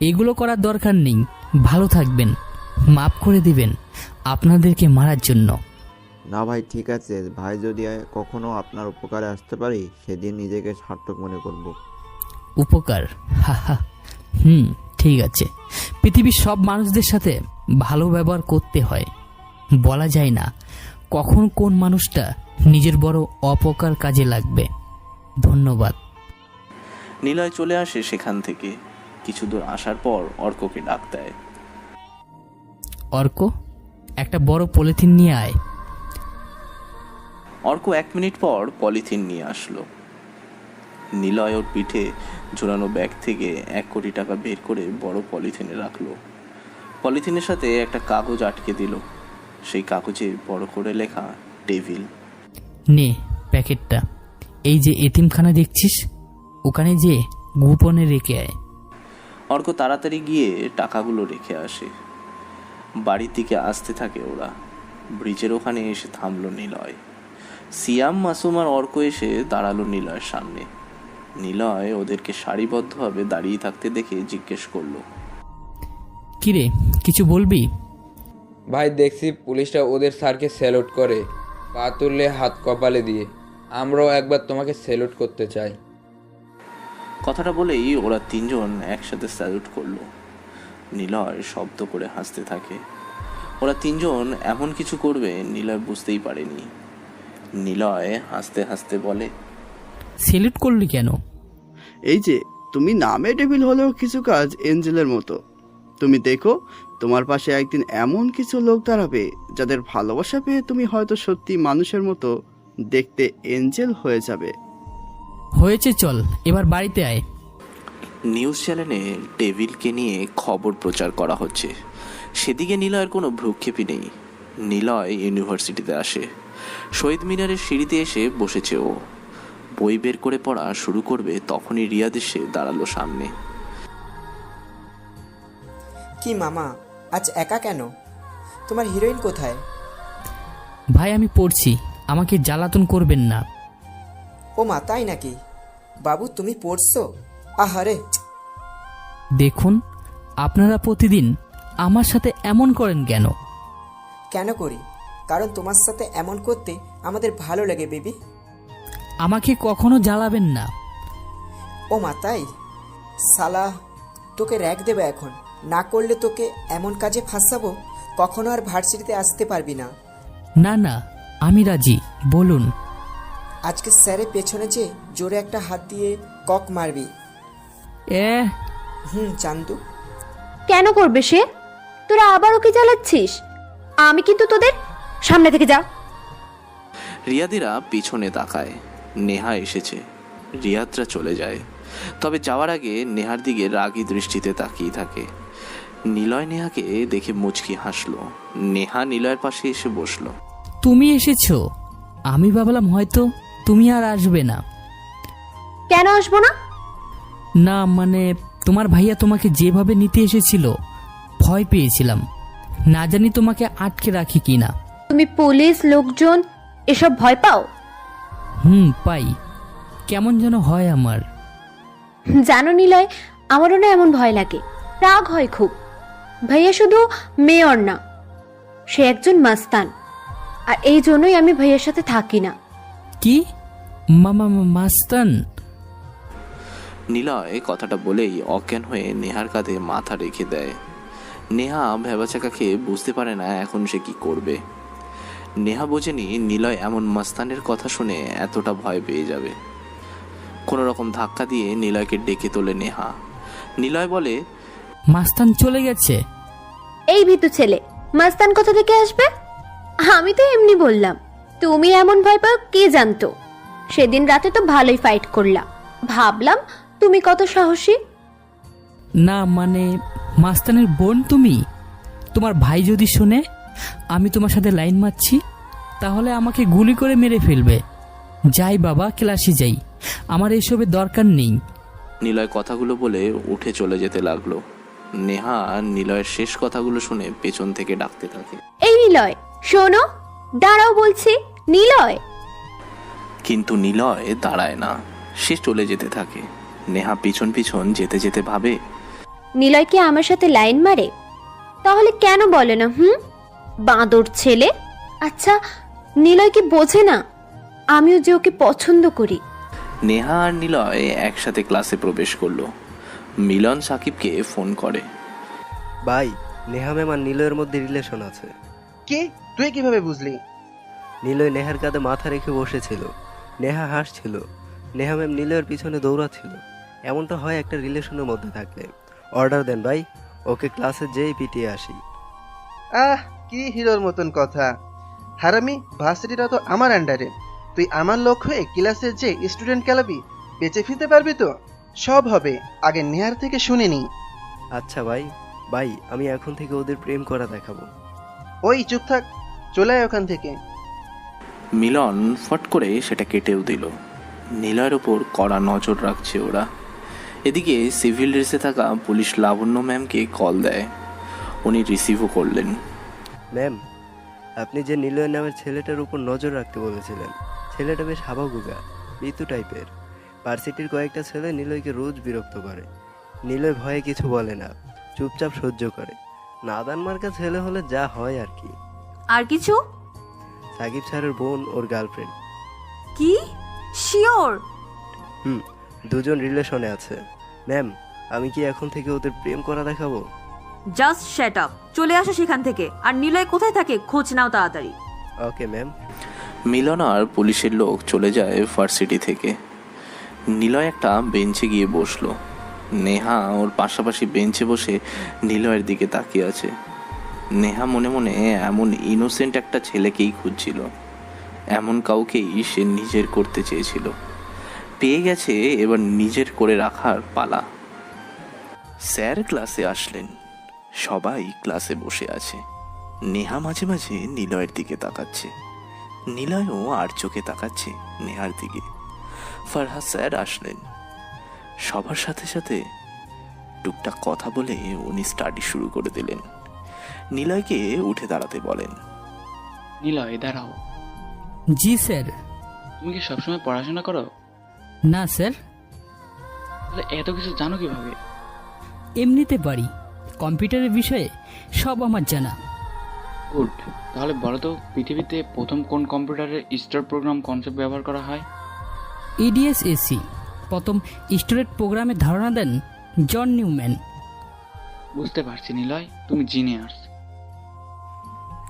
এগুলো করার দরকার নেই, ভালো থাকবেন, মাফ করে দিবেন আপনাদেরকে মারার জন্য। না ভাই, ঠিক আছে। ভাই যদি কখনো আপনার উপকারে আসতে পারি, সেদিন নিজেকে সার্থক মনে করব। উপকার? হা। ঠিক আছে। পৃথিবীর সব মানুষদের সাথে ভালো ব্যবহার করতে হয়। বলা যায় না কখন কোন মানুষটা নিজের বড় অপকার কাজে লাগবে। ধন্যবাদ। নিলয় চলে আসে সেখান থেকে। কিছু দূর আসার পর অর্ককে ডাক দেয়। অর্ক, একটা বড় পলিথিন নিয়ে আয়। অর্ক 1 মিনিট পর পলিথিন নিয়ে আসলো। নিলয় ওর পিঠে ঝোলানো ব্যাগ থেকে 1 কোটি টাকা বের করে বড় পলিথিনে রাখলো। পলিথিনের সাথে একটা কাগজ আটকে দিল। সেই কাগজে বড় করে লেখা ডেভিল। নে প্যাকেটটা। এই যে এতিমখানা দেখছিস, ওখানে যে গোপনে রেখে আয়। অর্ক তাড়াতাড়ি গিয়ে টাকাগুলো রেখে আসে। বাড়ির দিকে আসতে থাকে ওরা। ব্রিজের ওখানে এসে থামলো নিলয়। সিয়াম, মাসুম আর অর্ক এসে দাঁড়ালো নিলয়ের সামনে। নিলয় ওদেরকে সারিবদ্ধভাবে দাঁড়িয়ে থাকতে দেখে জিজ্ঞেস করলো, কিরে, কিছু বলবি? ভাই, দেখছি পুলিশরা ওদের স্যারকে স্যালুট করে, পা তুললে হাত কপালে দিয়ে। আমরাও একবার তোমাকে স্যালুট করতে চাই। কথাটা বলেই ওরা তিনজন একসাথে স্যালুট করলো। নিলয় শব্দ করে হাসতে থাকে। ওরা তিনজন এমন কিছু করবে নিলয় বুঝতেই পারেনি। নিলয় হাসতে হাসতে বলে, স্যালুট করলি কেন? এই যে তুমি নামে ডেভিল হলেও কিছু কাজ এঞ্জেলের মতো। তুমি দেখো, তোমার পাশে একদিন এমন কিছু লোক দাঁড়াবে যাদের ভালোবাসা পেয়ে তুমি হয়তো সত্যি মানুষের মতো দেখতে এঞ্জেল হয়ে যাবে। হয়েছে, চল এবার বাড়িতে আয়। নিউজ চ্যানেলে ডেভিলকে নিয়ে খবর প্রচার করা হচ্ছে। সেদিকে নিলয়ের কোনো ভ্রুক্ষেপই নেই। নিলয় ইউনিভার্সিটিতে আসে। শহীদ মিনারের সিঁড়িতে এসে বসেছে ও। বই বের করে পড়া শুরু করবে তখনই রিয়াদ এসে দাঁড়ালো সামনে। কি মামা, আজ একা কেন? তোমার হিরোইন কোথায়? ভাই আমি পড়ছি, আমাকে জ্বালাতন করবেন না। ও মা, তাই নাকি? বাবু তুমি পড়ছো? আহারে। দেখুন, আপনারা প্রতিদিন আমার সাথে এমন করেন কেন? কেন করি? কারণ তোমার সাথে এমন করতে আমাদের ভালো লাগে বেবি। আমাকে কখনো জ্বালাবেন না। ও মা, তাই? সালা, তোকে র্যাক দেবে এখন। না করলে তোকে এমন কাজে ফাঁসাবো, কখনো আর ভার্সিটিতে আসতে পারবি না। না না, আমি রাজি, বলুন। আজকে স্যারের পেছনে যে জোরে একটা হাত দিয়ে কক মারবি। চান্দু। কেন করবে সে? তোরা আবার ওকে জ্বালাচ্ছিস? আমি কিন্তু তোদের সামনে থেকে যা। রিয়াদিরা পিছনে তাকায়। নেহা এসেছে। রিয়াদরা চলে যায়। তবে যাওয়ার আগে নেহার দিকে রাগী দৃষ্টিতে তাকিয়ে থাকে। নিলয় নেহাকে দেখে মুচকি হাসলো। নেহা নিলয়ের পাশে এসে বসলো। তুমি এসেছো? আমি ভাবলাম হয়তো তুমি আর আসবে না। কেন আসবো না? না মানে, তোমার ভাইয়া তোমাকে যেভাবে নিতে এসেছিল, ভয় পেয়েছিলাম। না জানি তোমাকে আটকে রাখি কিনা। তুমি পুলিশ, লোকজন এসব ভয় পাও? পাই। কেমন যেন হয় আমার। জানো নিলয়, আমারও না এমন ভয় লাগে, রাগ হয় খুব। ভাইয়া শুধু মেয়র না, সে একজন মাস্তান। আর এই জন্যই আমি ভাইয়ার সাথে থাকি না। কি? মামা মাস্তান? নিলয় কথাটা বলেই অজ্ঞান হয়ে নেহার কাঁধে মাথা রেখে দেয়। নেহা ভেবাচাকা খেয়ে বুঝতে পারে না এখন সে কি করবে। নেহা বোঝেনি নিলয় এমন মাস্তানের কথা শুনে এতটা ভয় পেয়ে যাবে। কোনো রকম ধাক্কা দিয়ে নিলয়কে ডেকে তোলে নেহা। নিলয় বলে, মাস্তান চলে গেছে। এই ভীতু ছেলে, মাস্তান কোথা থেকে আসবে? আমি তো এমনি বললাম। তুমি এমন ভয় পাও কে জানতো? সেদিন রাতে তো ভালোই ফাইট করলাম, ভাবলাম তুমি কত সাহসী। না মানে, মাস্তানের বোন তুমি? তোমার ভাই যদি শুনে আমি তোমার সাথে লাইন মারছি, তাহলে আমাকে গুলি করে মেরে ফেলবে। যাই বাবা, ক্লাসে যাই, আমার এসবের দরকার নেই। নিলয় কথাগুলো বলে উঠে চলে যেতে লাগলো। নেহা নিলয়ের শেষ কথাগুলো শুনে পেছন থেকে ডাকতে থাকে, এই নিলয় শোনো, দাঁড়াও বলছি। নিলয়। কিন্তু নিলয় দাঁড়ায় না, সে চলে যেতে থাকে। নেহা পিছন পিছন যেতে যেতে ভাবে, নিলয় কি আমার সাথে লাইন মারে? তাহলে কেন বলে না? বাঁদর ছেলে। আচ্ছা, নিলয় কি বোঝে না আমিও যে ওকে পছন্দ করি? নেহা আর নিলয় একসাথে ক্লাসে প্রবেশ করলো। মিলন সাকিবকে ফোন করে। ভাই, নেহা ম্যাম আর নিলয়ের মধ্যে রিলেশন আছে। কি? তুই কিভাবে বুঝলি? নিলয় নেহার কাঁধে মাথা রেখে বসেছিল, নেহা হাসছিল, নেহা ম্যাম নিলয়ের পিছনে দৌড়াচ্ছিল। এমনটা হয় একটা রিলেশনের মধ্যে থাকলে। অর্ডার দেন ভাই, ওকে ক্লাসে যেই পিটিয়ে আসি। কি হিরোর মতন কথা। হারামি, ভার্সিটিটা তো আমার আন্ডারে। তুই আমার লোক হয়ে ক্লাসে যে স্টুডেন্ট খেলাবি, বেঁচে ফিরতে পারবি তো? সব হবে, আগে নেহার থেকে শুনে নি। আচ্ছা ভাই, ভাই আমি এখন থেকে ওদের প্রেম করা দেখাবো। ওই চুপ থাক, চলে আয় ওখান থেকে। মিলন ফট করে সেটা কেটেও দিল। নিলয়ের ওপর কড়া নজর রাখছে ওরা। এদিকে সিভিল ড্রেসে থাকা পুলিশ লাবণ্য ম্যামকে কল দেয়। উনি রিসিভও করলেন। ম্যাম, আপনি যে নিলয় নামের ছেলেটার উপর নজর রাখতে বলেছিলেন, ছেলেটা বেশ হাবাগুগা, বিতু টাইপের। ভার্সিটির কয়েকটা ছেলে নিলয়কে রোজ বিরক্ত করে। নিলয় ভয়ে কিছু বলে না, চুপচাপ সহ্য করে। নাদান মার্কা ছেলে হলে যা হয় আর কি। আর কিছু? সাকিব স্যারের বোন ওর গার্লফ্রেন্ড। কি? শিওর? দুজন রিলেশনে আছে। ম্যাম, আমি কি এখন থেকে ওদের প্রেম করা দেখাবো? জাস্ট শ্যাট আপ, চলে আসো সেখান থেকে। আর নিলয় কোথায় থাকে খোঁজ নাও তাড়াতাড়ি। Okay ma'am. মিলন আর পুলিশের লোক চলে যায় ভার্সিটি থেকে। নিলয় একটা বেঞ্চে গিয়ে বসলো। নেহা ওর পাশাপাশি বেঞ্চে বসে নিলয়ের দিকে তাকিয়ে আছে। নেহা মনে মনে এমন ইনোসেন্ট একটা ছেলেকেই খুঁজছিল, এমন কাউকেই সে নিজের করতে চেয়েছিল। পেয়ে গেছে, এবার নিজের করে রাখার পালা। স্যার ক্লাসে আসলেন। সবাই ক্লাসে বসে আছে। নেহা মাঝে মাঝে নিলয়ের দিকে তাকাচ্ছে, নিলয়ও আর চোখে তাকাচ্ছে নেহার দিকে। ফারহাদ স্যার আসলেন। সবার সাথে সাথে টুকটাক কথা বলে উনি স্টাডি শুরু করে দিলেন। নিলয়কে উঠে দাঁড়াতে বলেন। নিলয় দাঁড়াও। জি স্যার। তুমি কি সবসময় পড়াশোনা করো? না স্যার। তাহলে এত কিছু জানো কিভাবে? এমনিতে পারি, কম্পিউটারের বিষয়ে সব আমার জানা। গুড। তাহলে বলো তো, পৃথিবীতে প্রথম কোন কম্পিউটারের স্টার প্রোগ্রাম কনসেপ্ট ব্যবহার করা হয়? EDSAC প্রথম স্টোরেজ প্রোগ্রামের ধারণা দেন জন নিউম্যান। বুঝতে পারছি নিলয়, তুমি জিনিয়াস।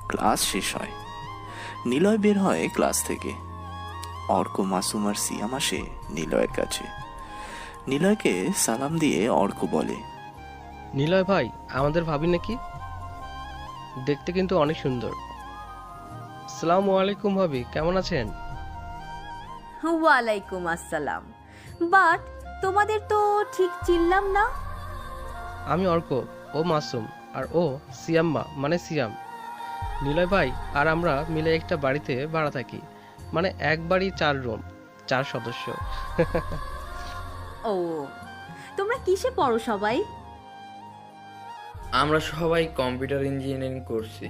ক্লাস শেষ হয়। নিলয় বের হয় ক্লাস থেকে। অর্ক, মাসুম আর সিয়াম আসে নিলয়ের কাছে। নিলয়কে সালাম দিয়ে অর্ক বলে, নিলয় ভাই, আমাদের ভাবি নাকি? দেখতে কিন্তু অনেক সুন্দর। আসসালামু আলাইকুম ভাবি, কেমন আছেন? ওয়ালাইকুম আসসালাম। বাট তোমাদের তো ঠিক চিনলাম না। আমি অর্ক, ও মাসুম, আর ও সিয়াম্মা মানে সিয়াম। নিলয় ভাই আর আমরা মিলে একটা বাড়িতে ভাড়া থাকি, মানে এক বাড়ি 4 রুম, 4 সদস্য। ও, তোমরা কিসে পড়ো সবাই? আমরা সবাই কম্পিউটার ইঞ্জিনিয়ারিং করছি,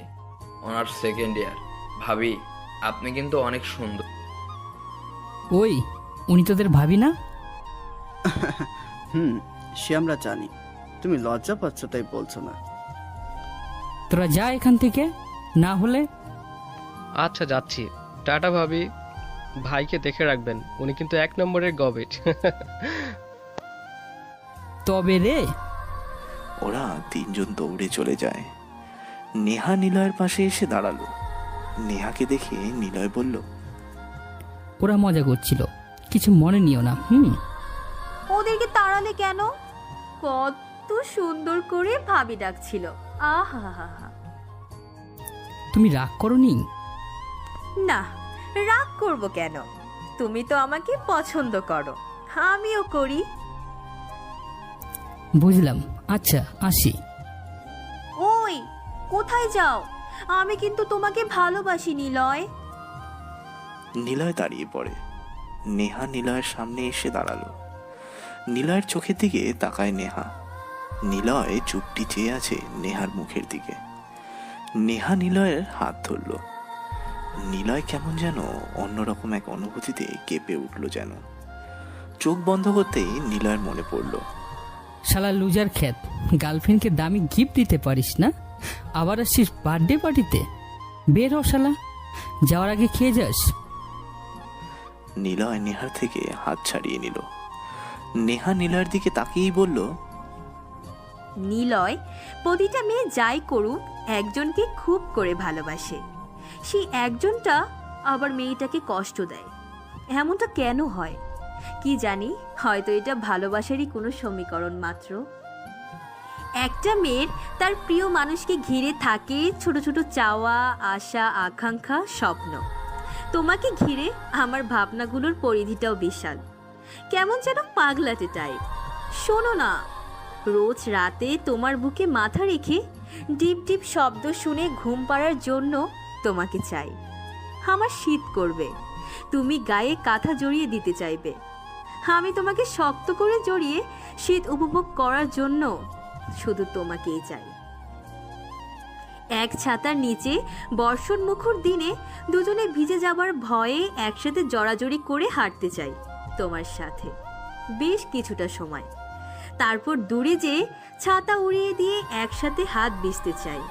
অনার্স সেকেন্ড ইয়ার। ভাবি, আপনি কিন্তু অনেক সুন্দর। ওই, উনি তোদের ভাবি না? সে আমরা জানি, তুমি লজ্জা পাচ্ছ তাই বলছো না। তোরা যা এখান থেকে, না হলে। আচ্ছা যাচ্ছি, টাটা ভাবি। ভাইকে দেখে রাখবেন, উনি কিন্তু 1 নম্বরের গবেট। তবে রে। ওরা তিনজন দৌড়ে চলে যায়। নেহা নিলয়ের পাশে এসে দাঁড়ালো। নেহাকে দেখে নিলয় বলল, ওরা মজা করছিল, কিছু মনে নিও না। ওদেরকে তাড়ালে কেন? কত সুন্দর করে ভাবি ডাকছিল। আহা, তুমি রাগ করনি? না, রাগ করব কেন? তুমি তো আমাকে পছন্দ করো, আমিও করি। বুঝলাম, আচ্ছা আসি। ওই, কোথায় যাও? আমি কিন্তু তোমাকে ভালোবাসি নিলয়। নিলয় দাঁড়িয়ে পড়ে। নেহা নিলয়ের সামনে এসে দাঁড়ালো। নিলয়ের চোখের দিকে তাকায় নেহা। নিলয় চুপটি চেয়ে আছে নেহার মুখের দিকে। নেহা নিলয়ের হাত ধরল। নিলয় কেমন যেন অন্যরকম এক অনুভূতিতে কেঁপে উঠল যেন। চোখ বন্ধ করতেই নিলয়ের মনে পড়ল, শালা লুজার খ্যাত, গার্লফ্রেন্ডকে দামি গিফট দিতে পারিস না, আবার আসছিস বার্থডে পার্টিতে? বের হ শালা, যাওয়ার আগে খেয়ে যাস। নিলয় নেহার থেকে হাত ছাড়িয়ে নিল। নেহা নিলয়ের দিকে তাকিয়েই বলল, নিলয় প্রতিটা মেয়ে যাই করুক একজনকে খুব করে ভালোবাসে। সেই একজনটা আবার মেয়েটাকে কষ্ট দেয়। এমনটা কেন হয় কি জানি, হয়তো এটা ভালোবাসারই কোনো সমীকরণ মাত্র। একটা মেয়ের তার প্রিয় মানুষকে ঘিরে থাকে ছোট ছোট চাওয়া, আশা, আকাঙ্ক্ষা, স্বপ্ন। তোমাকে ঘিরে আমার ভাবনাগুলোর পরিধিটাও বিশাল, কেমন যেন পাগলাটে টাইপ। শোনো না, রোজ রাতে তোমার বুকে মাথা রেখে ডিপ ডিপ শব্দ শুনে ঘুম পাড়ার জন্য তোমাকে চাই। আমার শীত করবে, তুমি গায়ে কাঁথা জড়িয়ে দিতে চাইবে। আমি তোমাকে শক্ত করে জড়িয়ে শীত উপভোগ করার জন্য শুধু তোমাকেই চাই। এক ছাতার নিচে বর্ষণ মুখর দিনে দুজনে ভিজে যাবার ভয়ে একসাথে জড়াজড়ি করে হাঁটতে চাই তোমার সাথে বেশ কিছুটা সময়। তারপর দূরে যেয়ে ছাতা উড়িয়ে দিয়ে একসাথে হাত বিছতে চাই।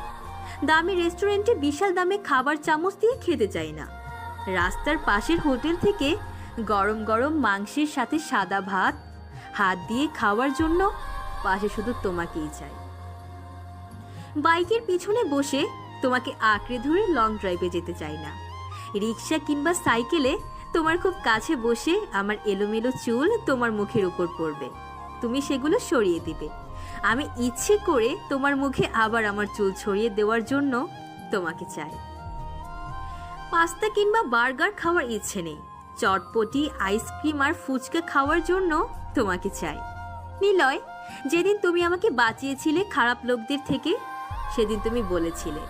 দামি রেস্টুরেন্টে বিশাল দামে খাবার চামচ দিয়ে খেতে চাই না। রাস্তার পাশের হোটেল থেকে গরম গরম মাংসের সাথে সাদা ভাত হাত দিয়ে খাওয়ার জন্য পাশে শুধু তোমাকেই চাই। বাইকের পিছনে বসে তোমাকে আঁকড়ে ধরে লং ড্রাইভে যেতে চাই না। রিক্সা কিংবা সাইকেলে তোমার খুব কাছে বসে আমার এলোমেলো চুল তোমার মুখের উপর পড়বে, তুমি সেগুলো সরিয়ে দিবে। আমি ইচ্ছে করে তোমার মুখে আবার আমার চুল ছড়িয়ে দেওয়ার জন্য তোমাকে চাই। পাস্তা কিংবা বার্গার খাওয়ার ইচ্ছে নেই, চটপটি, আইসক্রিম আর ফুচকা খাওয়ার জন্য তোমাকে চাই। নিলয়, যেদিন তুমি আমাকে বাঁচিয়েছিলে খারাপ লোকদের থেকে, সেদিন তুমি বলেছিলে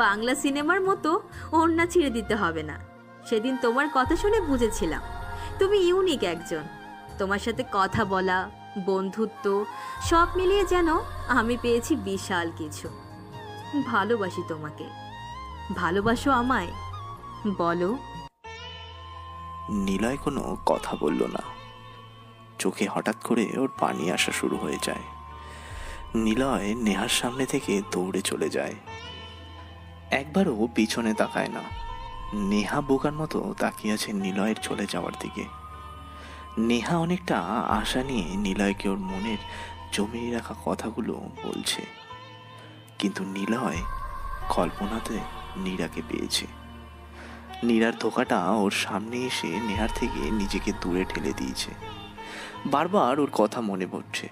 বাংলা সিনেমার মতো ওড়না ছিঁড়ে দিতে হবে না। সেদিন তোমার কথা শুনে বুঝেছিলাম তুমি ইউনিক একজন। তোমার সাথে কথা বলা, বন্ধুত্ব সব মিলিয়ে যেন আমি পেয়েছি বিশাল কিছু। ভালোবাসি তোমাকে। ভালোবাসো আমায়? বলো। নিলয় কোনো কথা বলল না। চোখে হঠাৎ করে ওর পানি আসা শুরু হয়ে যায়। নিলয় নেহার সামনে থেকে দৌড়ে চলে যায়। একবারও পিছনে তাকায় না। নেহা বোকার মতো তাকিয়ে আছে নিলয়ের চলে যাওয়ার দিকে। নেহা অনেকটা আশা নিয়ে নিলয়কে ওর মনের জমিয়ে রাখা কথাগুলো বলছে, কিন্তু নিলয় কল্পনাতে নীরাকে পেয়েছে। নীরার ধোকাটা ওর সামনে এসে নেহার থেকে নিজেকে দূরে ঠেলে দিয়েছে। বারবার ওর কথা মনে পড়ছে।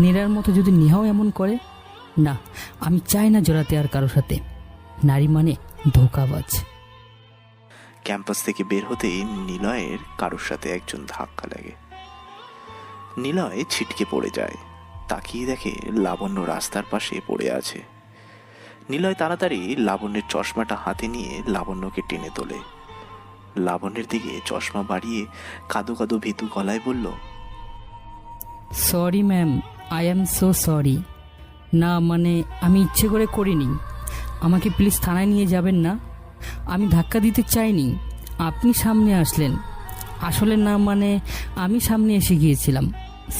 নীরার মতো যদি নেহাও এমন করে, না, আমি চাই না জড়াতে আর কারোর সাথে। নারী মানে ধোকাবাজ। ক্যাম্পাস থেকে বের হতেই নিলয়ের কারোর সাথে একজন ধাক্কা লাগে। নিলয় ছিটকে পড়ে যায়। তাকিয়ে দেখে লাবণ্য রাস্তার পাশে পড়ে আছে। নিলয় তাড়াতাড়ি লাবণ্যের চশমাটা হাতে নিয়ে লাবণ্যকে টেনে তোলে। লাবণ্যের দিকে চশমা বাড়িয়ে কাঁদো কাঁদো ভীতু গলায় বলল, sorry ma'am, I am so sorry. না মানে আমি ইচ্ছে করে করিনি। আমাকে প্লিজ থানায় নিয়ে যাবেন না। আমি ধাক্কা দিতে চাইনি, আপনি সামনে আসলেন। আসলে না মানে আমি সামনে এসে গিয়েছিলাম।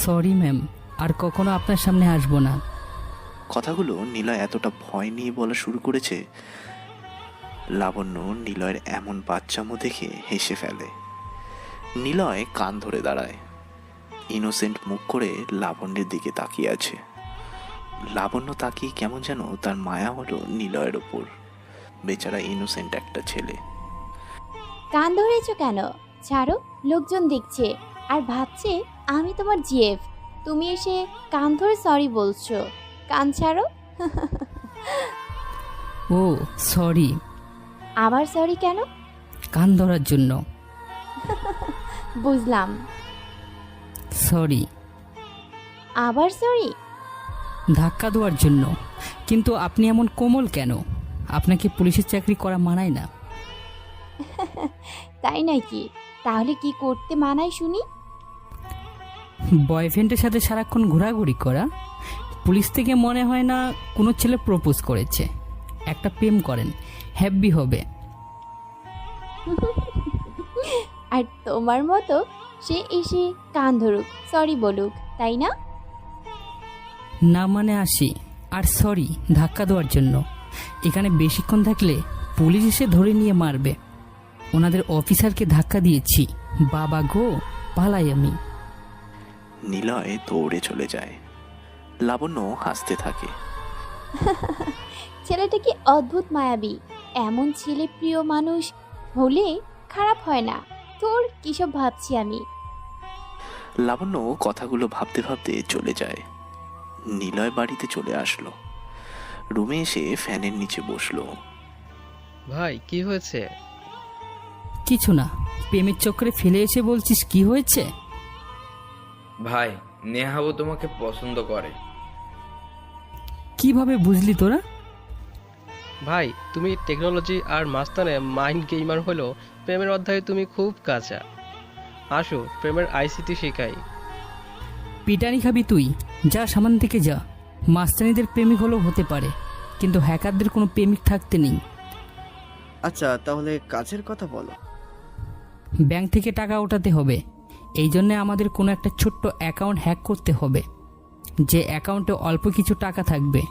সরি ম্যাম, আর কখনো আপনার সামনে আসবো না। কথাগুলো নিলয় এতটা ভয় নিয়ে বলা শুরু করেছে, লাবণ্য নিলয়ের এমন বাচ্চামো দেখে হেসে ফেলে। নিলয় কান ধরে দাঁড়ায়, ইনোসেন্ট মুখ করে লাবণ্যের দিকে তাকিয়ে আছে। লাবণ্য তাকিয়ে কেমন যেন তার মায়া হলো নিলয়ের ওপর। বেচারা ইনোসেন্ট একটা ছেলে। কান ধরেছো কেন? ছাড়ো, লোকজন দেখছে আর ভাবছে আমি তোমার জিএফ। তুমি এসে কান ধরে সরি বলছো। কান ছাড়ো। ও সরি। আবার সরি কেন? কান ধরার জন্য। বুঝলাম। সরি। আবার সরি? ধাক্কা দেওয়ার জন্য। কিন্তু আপনি এমন কোমল কেন? আপনাকে পুলিশের চাকরি করা মানায় না। তাই নাকি? তাহলে কি করতে মানায় শুনি? বয়ফ্রেন্ডের সাথে সারাক্ষণ ঘোরাঘুরি করা। পুলিশ থেকে মনে হয় না কোনো ছেলে প্রপোজ করেছে। একটা প্রেম করেন, হ্যাপি হবে। আর তোমার মতো সে এসে কান ধরুক, সরি বলুক, তাই না? না মানে আসি। আর সরি ধাক্কা দেওয়ার জন্য। এখানে বেশিক্ষণ থাকলে পুলিশ এসে ধরে নিয়ে মারবে। ওনাদের অফিসারকে ধাক্কা দিয়েছি। বাবা গো, পালাই আমি। নিলয় দৌড়ে চলে যায়। লাবণ্য হাসতে থাকে। ছেলেটা কি অদ্ভুত মায়াবী। এমন ছেলে প্রিয় মানুষ হলে খারাপ হয় না। তোর কিসব ভাবছি আমি। লাবণ্য কথাগুলো ভাবতে ভাবতে চলে যায়। নিলয় বাড়িতে চলে আসলো। রুমে এসে ফ্যানের নিচে বসলো। ভাই কি হয়েছে? কিছু না, প্রেমের চক্করে ফেলে এসে বলছিস কি হয়েছে? ভাই, নেহাও তোমাকে পছন্দ করে। কিভাবে বুঝলি তোরা? ভাই তুমি টেকনোলজি আর মাস্তানে মাইন্ড গেমার হলেও প্রেমের অধ্যায়ে তুমি খুব কাঁচা। আসো প্রেমের আইসিটি শেখাই। পিটানি খাবি তুই? যা সামান থেকে যা। মাস্তানিদের প্রেমিক হলেও হতে পারে, কিন্তু হ্যাকারদের কোনো প্রেমিক থাকতে নেই। আচ্ছা তাহলে কাজের কথা বলো। ব্যাংক থেকে টাকা ওঠাতে হবে। এই জন্যে আমাদের কোনো একটা ছোট্ট অ্যাকাউন্ট হ্যাক করতে হবে, যে অ্যাকাউন্টে অল্প কিছু টাকা থাকবে।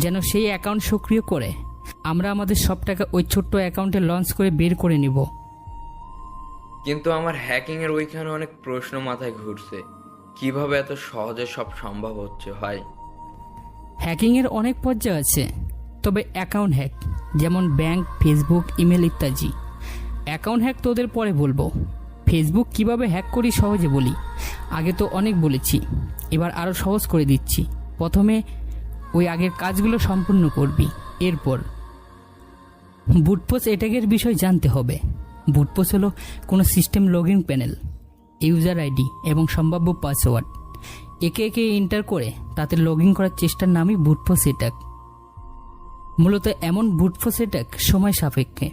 যেন সেই অ্যাকাউন্ট সক্রিয় করে আমরা আমাদের সব টাকা ওই ছোট্ট অ্যাকাউন্টে লঞ্চ করে বের করে নিব। কিন্তু আমার হ্যাকিংয়ের ওইখানে অনেক প্রশ্ন মাথায় ঘুরছে। কিভাবে এত সহজে সব সম্ভব হচ্ছে ভাই? হ্যাকিংয়ের অনেক পর্যায় আছে, তবে অ্যাকাউন্ট হ্যাক যেমন ব্যাংক, ফেসবুক, ইমেল ইত্যাদি। অ্যাকাউন্ট হ্যাক তোদের পরে বলবো। ফেসবুক কিভাবে হ্যাক করি সহজে বলি। আগে তো অনেক বলেছি, এবার আরও সহজ করে দিচ্ছি। প্রথমে ওই আগের কাজগুলো সম্পূর্ণ করবি। এরপর বুটপোস অ্যাটাকের বিষয় জানতে হবে। বুটপোস হলো কোনো system login panel, user ID এবং সম্ভাব্য পাসওয়ার্ড একে একে এন্টার করে তাতে লগ ইন করার চেষ্টার নামই বুটফোর্স অ্যাটাক। মূলত এমন বুটফোর্স অ্যাটাক সময় সাপেক্ষে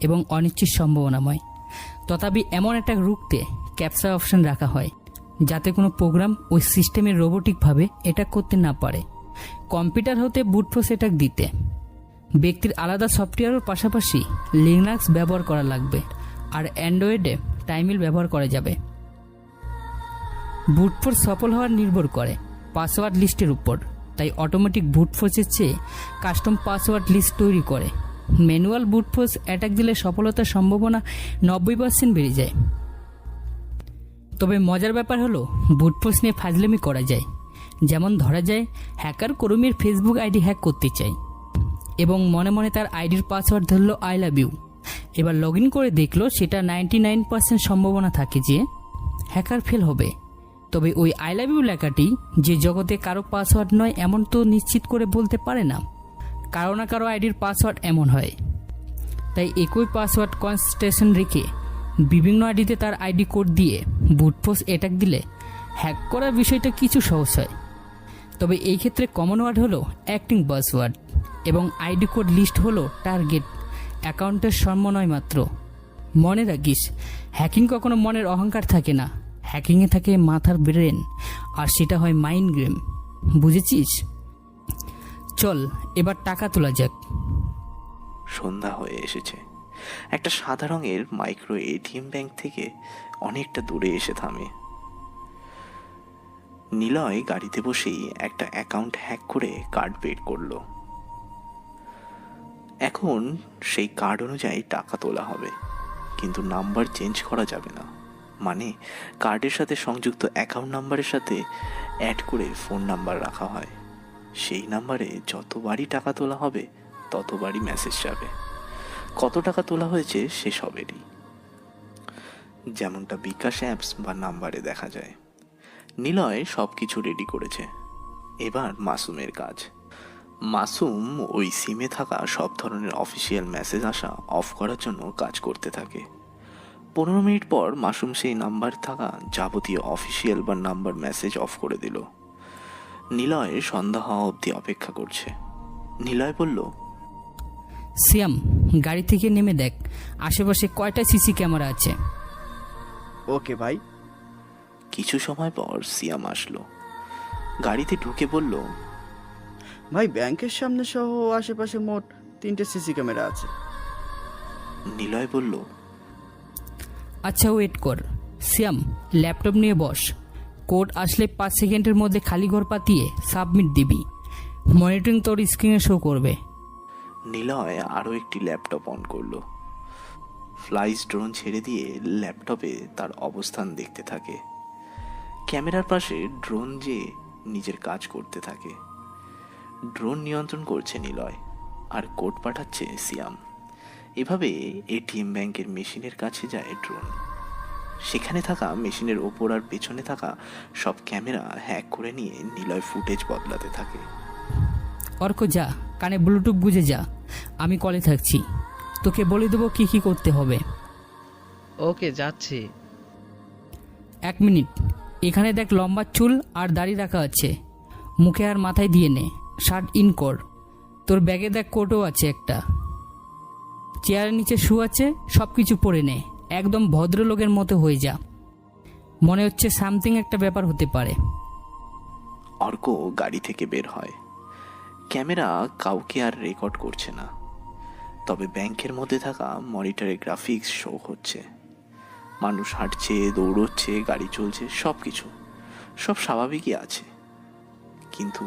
এবং অনিশ্চিত সম্ভাবনাময়। তথাপি এমন একটা রুখতে ক্যাপচা অপশন রাখা হয় যাতে কোনো প্রোগ্রাম ওই সিস্টেমের রোবোটিকভাবে অ্যাটাক করতে না পারে। কম্পিউটার হতে বুটফোর্স অ্যাটাক দিতে ব্যক্তির আলাদা সফটওয়্যারের পাশাপাশি লিনাক্স ব্যবহার করা লাগবে, আর অ্যান্ড্রয়েডে টাইমিল ব্যবহার করা যাবে। বুটফোর্স সফল হওয়ার নির্ভর করে পাসওয়ার্ড লিস্টের উপর, তাই অটোমেটিক বুটফোর্সের চেয়ে কাস্টম পাসওয়ার্ড লিস্ট তৈরি করে। ম্যানুয়াল বুটফোর্স অ্যাটাক দিলে সফলতার সম্ভাবনা 90% বেড়ে যায়। তবে মজার ব্যাপার হলো বুটফোর্স নিয়ে ফাজলামি করা যায়। যেমন ধরা যায় হ্যাকার কর্মীর ফেসবুক আইডি হ্যাক করতে চায় এবং মনে মনে তার আইডির পাসওয়ার্ড ধরলো আই লাভ ইউ। এবার লগ ইন করে দেখলো সেটা 99% সম্ভাবনা থাকে যে হ্যাকার ফেল হবে। তবে ওই আই লাভ ইউ লেখাটি যে জগতে কারো পাসওয়ার্ড নয় এমন তো নিশ্চিত করে বলতে পারে না, কারো না কারো আইডির পাসওয়ার্ড এমন হয়। তাই একই পাসওয়ার্ড কনস্টেশন রেখে বিভিন্ন আইডিতে তার আইডি কোড দিয়ে বুটফোর্স অ্যাটাক দিলে হ্যাক করার বিষয়টা কিছু সহজ হয়। তবে এই ক্ষেত্রে কমন ওয়ার্ড হলো অ্যাক্টিং পাসওয়ার্ড এবং আইডি কোড লিস্ট হলো টার্গেট অ্যাকাউন্টের সমন্বয় মাত্র। মনে রাখিস, হ্যাকিং কখনো মনের অহংকার থাকে না, হ্যাকিংয়ে থাকে মাথার ব্রেন, আর সেটা হয় মাইন্ড গেম। বুঝেছিস? চল এবার টাকা তোলা যাক। সন্ধ্যা হয়ে এসেছে। একটা সাদা রঙের মাইক্রো এটিএম ব্যাংক থেকে অনেকটা দূরে এসে থামে। নিলয় গাড়িতে বসেই একটা অ্যাকাউন্ট হ্যাক করে কার্ড বের করলো। এখন সেই কার্ড অনুযায়ী টাকা তোলা হবে, কিন্তু নাম্বার চেঞ্জ করা যাবে না। মানে কার্ডের সাথে সংযুক্ত অ্যাকাউন্ট নাম্বারের সাথে অ্যাড করে ফোন নাম্বার রাখা হয়। সেই নাম্বারে যতবারই টাকা তোলা হবে ততবারই মেসেজ যাবে কত টাকা তোলা হয়েছে সেসবেরই, যেমনটা বিকাশ অ্যাপস বা নাম্বারে দেখা যায়। নিলয় সব কিছু রেডি করেছে। এবার মাসুমের কাজ। মাসুম ওই সিমে থাকা সব ধরনের অফিসিয়াল মেসেজ আসা অফ করার জন্য কাজ করতে থাকে। 15 মিনিট পর মাসুম সেই নাম্বার থাকা যাবতীয় অফিসিয়াল বা নাম্বার মেসেজ অফ করে দিল। নিলয় সন্ধ্যা হওয়া অবধি অপেক্ষা করছে। নিলয় বলল, সিয়াম, গাড়ি থেকে নেমে দেখ আশেপাশে কয়টা সিসি ক্যামেরা আছে। ওকে ভাই। কিছু সময় পর সিয়াম আসলো। গাড়িতে ঢুকে বলল, ভাই ব্যাংকের সামনে সহ আশেপাশে মোট 3টে সিসি ক্যামেরা আছে। নিলয় বলল, আচ্ছা ওয়েট কর। সিয়াম, ল্যাপটপ নিয়ে বস। কোড আসলে 5 সেকেন্ডের মধ্যে খালি ঘর পাতিয়ে সাবমিট দিবি। মনিটরিং তোর স্ক্রিনে শো করবে। নিলয় আরও একটি ল্যাপটপ অন করলো। ফ্লাইস ড্রোন ছেড়ে দিয়ে ল্যাপটপে তার অবস্থান দেখতে থাকে। ক্যামেরার পাশে ড্রোন যে নিজের কাজ করতে থাকে। ড্রোন নিয়ন্ত্রণ করছে নিলয়, আর কোড পাঠাচ্ছে সিয়াম। এভাবে এটিএম ব্যাংকের মেশিনের কাছে যায় ড্রোন। সেখানে থাকা মেশিনের ওপর আর পেছনে থাকা সব ক্যামেরা হ্যাক করে নিয়ে নিলয় ফুটেজ বদলাতে থাকে। অর্ক যা, কানে ব্লুটুথ গুঁজে যা, আমি কলে থাকছি, তোকে বলে দেবো কি কি করতে হবে। ওকে যাচ্ছি। 1 মিনিট, এখানে দেখ লম্বা চুল আর দাড়ি রাখা আছে, মুখে আর মাথায় দিয়ে নে। শার্ট ইন কর। তোর ব্যাগে দেখ কোটও আছে একটা। চেয়ারের নিচে শু আছে, সব কিছু পরে নে। একদম ভদ্রলোকের মতো হয়ে যা। মনে হচ্ছে সামথিং একটা ব্যাপার হতে পারে। অর্ক গাড়ি থেকে বের হয়। ক্যামেরা কাউকে আর রেকর্ড করছে না, তবে ব্যাংকের মধ্যে থাকা মনিটরে গ্রাফিক্স শো হচ্ছে। মানুষ হাঁটছে, দৌড়চ্ছে, গাড়ি চলছে, সব কিছু সব স্বাভাবিকই আছে। কিন্তু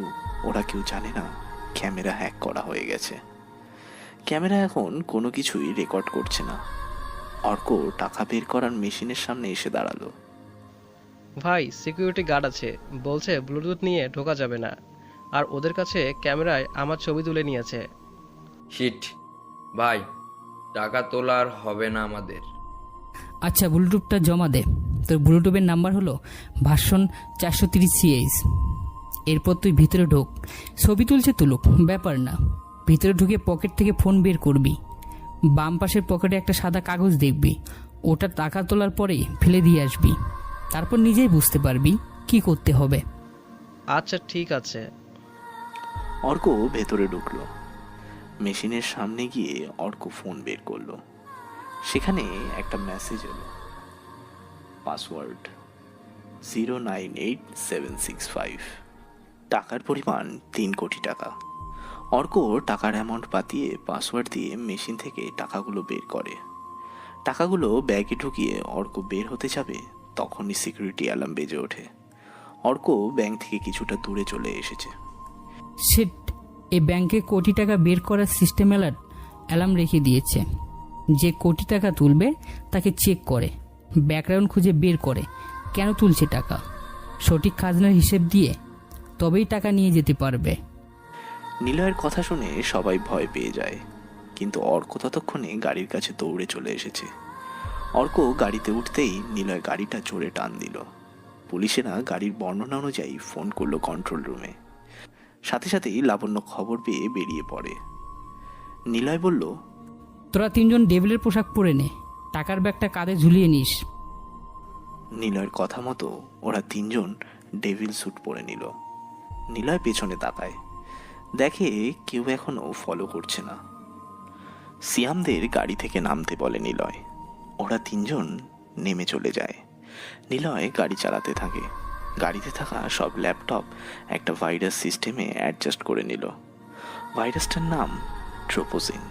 ওরা কেউ জানে না ক্যামেরা হ্যাক করা হয়ে গেছে। ক্যামেরা এখন কোনো কিছুই রেকর্ড করছে না। অর্ক টাকা বের করার মেশিনের সামনে এসে দাঁড়ালো। ভাই সিকিউরিটি গার্ড আছে, বলছে ব্লুটুথ নিয়ে ঢোকা যাবে না, আর ওদের কাছে ক্যামেরায় আমার ছবি তুলে নিয়েছে। শিট ভাই, টাকা তোলার হবে না আমাদের। আচ্ছা ব্লুটুথটা জমা দে। তোর ব্লুটুথের নাম্বার হলো ভার্সন 430CH। এরপর তুই ভিতরে ঢোক। ছবি তুলছে তুলুক, ব্যাপার না। ভিতরে ঢুকে পকেট থেকে ফোন বের করবি। বাম পাশের পকেটে একটা সাদা কাগজ দেখবি, ওটা টাকা তোলার পরে ফেলে দিয়ে আসবি। তারপর নিজেই বুঝতে পারবি কি করতে হবে। আচ্ছা ঠিক আছে। অর্ক ভেতরে ঢুকলো। মেশিনের সামনে গিয়ে অর্ক ফোন বের করলো। সেখানে একটা মেসেজ এলো, পাসওয়ার্ড 098765, টাকার পরিমাণ 3 কোটি টাকা। অর্ক টাকার অ্যামাউন্ট বাতিয়ে পাসওয়ার্ড দিয়ে মেশিন থেকে টাকাগুলো বের করে। টাকাগুলো ব্যাগে ঢুকিয়ে অর্ক বের হতে যাবে, তখনই সিকিউরিটি অ্যালার্ম বেজে ওঠে। অর্ক ব্যাংক থেকে কিছুটা দূরে চলে এসেছে। সেট এই ব্যাংকে কোটি টাকা বের করার সিস্টেম অ্যালার্ম রেখে দিয়েছে। যে কোটি টাকা তুলবে তাকে চেক করে, ব্যাকগ্রাউন্ড খুঁজে বের করে কেন তুলছে টাকা, সঠিক খাজনার হিসেব দিয়ে তবেই টাকা নিয়ে যেতে পারবে। নিলয়ের কথা শুনে সবাই ভয় পেয়ে যায়, কিন্তু অর্ক ততক্ষণে গাড়ির কাছে দৌড়ে চলে এসেছে। অর্ক গাড়িতে উঠতেই নিলয় গাড়িটা জোরে টান দিল। পুলিশেরা গাড়ির বর্ণনা অনুযায়ী ফোন করলো কন্ট্রোল রুমে। সাথে সাথেই লাবণ্য খবর পেয়ে বেরিয়ে পড়ে। নিলয় বলল, তোরা 3 জন ডেভিলের পোশাক পরে নে, টাকার ব্যাগটা কাঁধে ঝুলিয়ে নিস। নিলয়ের কথা মতো ওরা 3 জন ডেভিল স্যুট পরে নিল। নিলয় পেছনে তাকায়, দেখে কেউ এখনো ফলো করছে না। সিয়ামদের গাড়ি থেকে নামতে বলে নিলয়। ওরা 3 জন নেমে চলে যায়। নিলয় গাড়ি চালাতে থাকে। গাড়িতে থাকা সব ল্যাপটপ একটা ভাইরাস সিস্টেমে অ্যাডজাস্ট করে নিল। ভাইরাসটার নাম ট্রোপোজিন,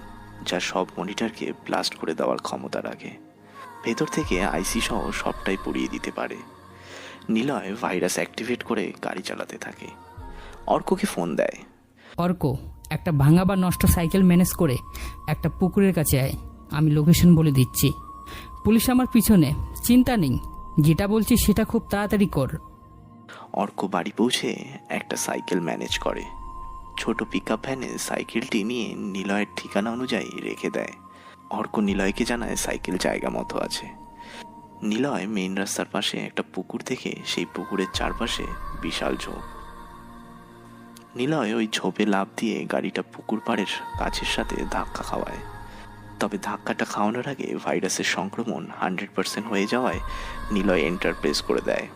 যা সব মনিটরকে ব্লাস্ট করে দেওয়ার ক্ষমতা রাখে। ভেতর থেকে আইসি সহ সবটাই পুড়িয়ে দিতে পারে। নিলয় ভাইরাস অ্যাক্টিভেট করে গাড়ি চালাতে থাকে। অর্ককে ফোন দেয়। অর্ক, একটা ভাঙা বা নষ্ট সাইকেল ম্যানেজ করে একটা পুকুরের কাছে আয়, আমি লোকেশন বলে দিচ্ছি। পুলিশ আমার পিছনে, চিন্তা নেই, যেটা বলছি সেটা খুব তাড়াতাড়ি কর। অর্ক বাড়ি পৌঁছে একটা সাইকেল ম্যানেজ করে। ছোট পিকআপ ভ্যানে সাইকেলটি নিয়ে নিলয়ের ঠিকানা অনুযায়ী রেখে দেয়। অর্ক নিলয়কে জানায় সাইকেল জায়গা মতো আছে। নিলয় মেইন রাস্তার পাশে একটা পুকুর দেখে সেই পুকুরের চারপাশে বিশাল ঝোপ। নিলয় ওই ঝোপে লাফ দিয়ে গাড়িটা পুকুর পাড়ের কাছের সাথে ধাক্কা খাওয়ায়। তবে ধাক্কাটা খাওয়ানোর আগে ভাইরাসের সংক্রমণ 100% হয়ে যাওয়ায় নিলয় এন্টার প্রেস করে দেয়।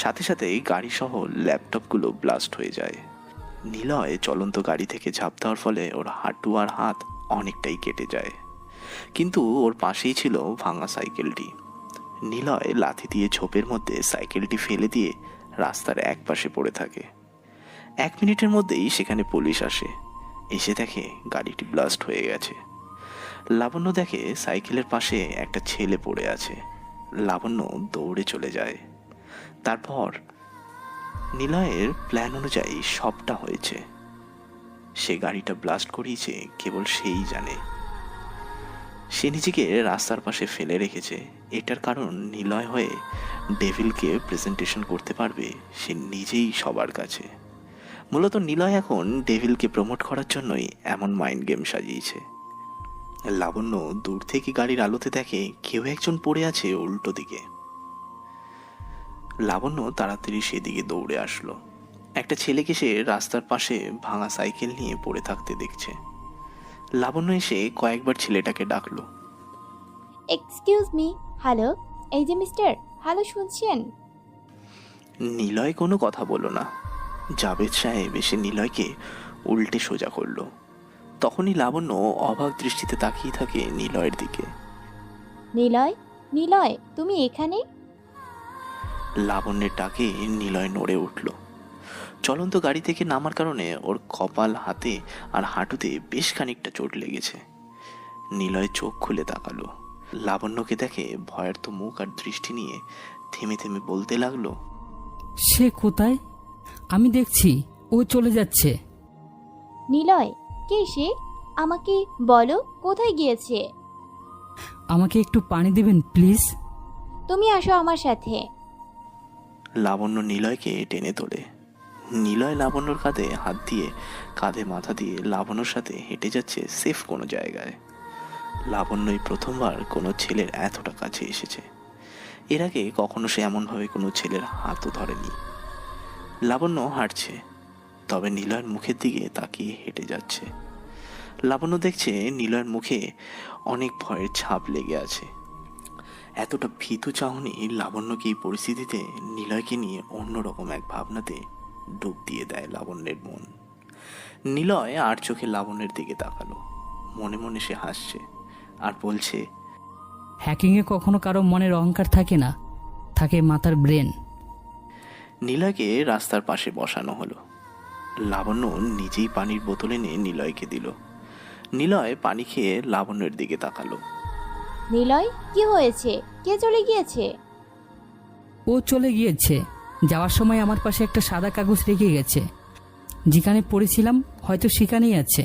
সাথে সাথেই গাড়ি সহ ল্যাপটপগুলো ব্লাস্ট হয়ে যায়। নিলয় চলন্ত গাড়ি থেকে ঝাঁপ দেওয়ার ফলে ওর হাঁটু আর হাত অনেকটাই কেটে যায়, কিন্তু ওর পাশেই ছিল ভাঙা সাইকেলটি। নিলয় লাথি দিয়ে ঝোপের মধ্যে সাইকেলটি ফেলে দিয়ে রাস্তার এক পাশে পড়ে থাকে। 1 মিনিটের মধ্যেই সেখানে পুলিশ আসে। এসে দেখে গাড়িটি ব্লাস্ট হয়ে গেছে। লাবণ্য দেখে সাইকেলের পাশে একটা ছেলে পড়ে আছে। লাবণ্য দৌড়ে চলে যায়। তারপর নিলয়ের প্ল্যান অনুযায়ী সবটা হয়েছে। সে গাড়িটা ব্লাস্ট করিয়েছে কেবল সেই জানে। সে নিজেকে রাস্তার পাশে ফেলে রেখেছে। এটার কারণ নিলয় হয়ে ডেভিলকে প্রেজেন্টেশন করতে পারবে সে নিজেই সবার কাছে। মূলত নিলয় এখন ডেভিলকে প্রমোট করার জন্যই এমন মাইন্ড গেম সাজিয়েছে। লাবণ্য দূর থেকে গাড়ির আলোতে দেখে কেউ একজন পড়ে আছে উল্টো দিকে। লাবণ্য তাড়াতাড়ি সেদিকে দৌড়ে আসলো। একটা ছেলেকে সে রাস্তার পাশে ভাঙা সাইকেল নিয়ে পড়ে থাকতে দেখছে। লাবণ্য এসে কয়েকবার ছেলেটাকে ডাকলো। এক্সকিউজ মি, হ্যালো, এই যে মিস্টার, হ্যালো শুনছেন? নিলয় কোনো কথা বলল না। জাভেদ সাহেব এসে নিলয়কে উল্টে সোজা করলো। তখনই লাবণ্য অবাক দৃষ্টিতে তাকিয়ে থাকে নিলয়ের দিকে। নিলয়, নিলয়, তুমি এখানে? লাবণ্যের ডাকে নিলয় নড়ে উঠল। চলন্ত গাড়ি থেকে নামার কারণে ওর কপাল, হাতে আর হাঁটুতে বেশ খানিকটা চোট লেগেছে। নিলয় চোখ খুলে তাকালো। লাবণ্যকে দেখে ভয়ার্ত মুখ আর দৃষ্টি নিয়ে থেমে থেমে বলতে লাগলো, সে কোথায়? আমি দেখছি ও চলে যাচ্ছে। নিলয়, কে সে? আমাকে বলো কোথায় গিয়েছে? আমাকে একটু পানি দেবেন প্লিজ? তুমি আসো আমার সাথে। লাবণ্য নিলয়কে টেনে তোলে। নিলয় লাবণ্যর কাঁধে হাত দিয়ে, কাঁধে মাথা দিয়ে লাবণ্যর সাথে হেঁটে যাচ্ছে সেফ কোনো জায়গায়। লাবণ্যই প্রথমবার কোনো ছেলের এতটা কাছে এসেছে। এর আগে কখনো সে এমনভাবে কোনো ছেলের হাতও ধরেনি। লাবণ্য হাঁটছে, তবে নিলয়ের মুখের দিকে তাকিয়ে হেঁটে যাচ্ছে। লাবণ্য দেখছে নিলয়ের মুখে অনেক ভয়ের ছাপ লেগে আছে। এতটা ভীতু চাহনি লাবণ্যকে এই পরিস্থিতিতে নিলয়কে নিয়ে অন্যরকম এক ভাবনাতে ডুব দিয়ে দেয় লাবণ্যের মন। নিলয় আর চোখে লাবণ্যের দিকে তাকালো। মনে মনে সে হাসছে আর বলছে, হ্যাকিংয়ে কখনো কারো মনের অহংকার থাকে না, থাকে মাথার ব্রেন। নিলয়কে রাস্তার পাশে বসানো হলো। লাবণ্য নিজেই পানির বোতল এনে নিলয়কে দিল। নিলয় পানি খেয়ে লাবণ্যের দিকে তাকালো। নিলয়, কি হয়েছে? কে চলে গিয়েছে? ও চলে গিয়েছে। যাওয়ার সময় আমার পাশে একটা সাদা কাগজ রেখে গেছে। যেখানে পড়েছিলাম হয়তো সেখানেই আছে।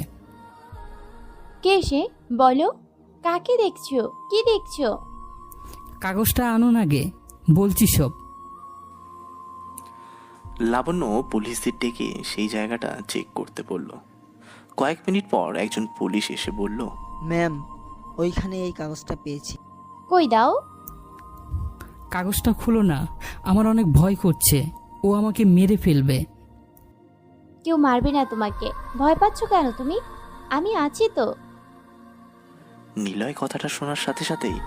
কে সে? বলো, কাকে দেখছো? কি দেখছো? কাগজটা আনুন আগে, বলছি সব। লাবণ্য পুলিশদের ডেকে সেই জায়গাটা চেক করতে বলল। কয়েক মিনিট পর একজন পুলিশ এসে বলল, ম্যাম, ওইখানে এই কাগজটা পেয়েছি। কই দাও। কাগজটা খুলো না, আমার অনেক ভয় করছে। ও আমাকে মেরে ফেলবে। কেউ মারবে না তোমাকে। ভয় পাচ্ছ কেন তুমি? আমি আছি তো। নিলয় কথাটা শোনার সাথে সাথেই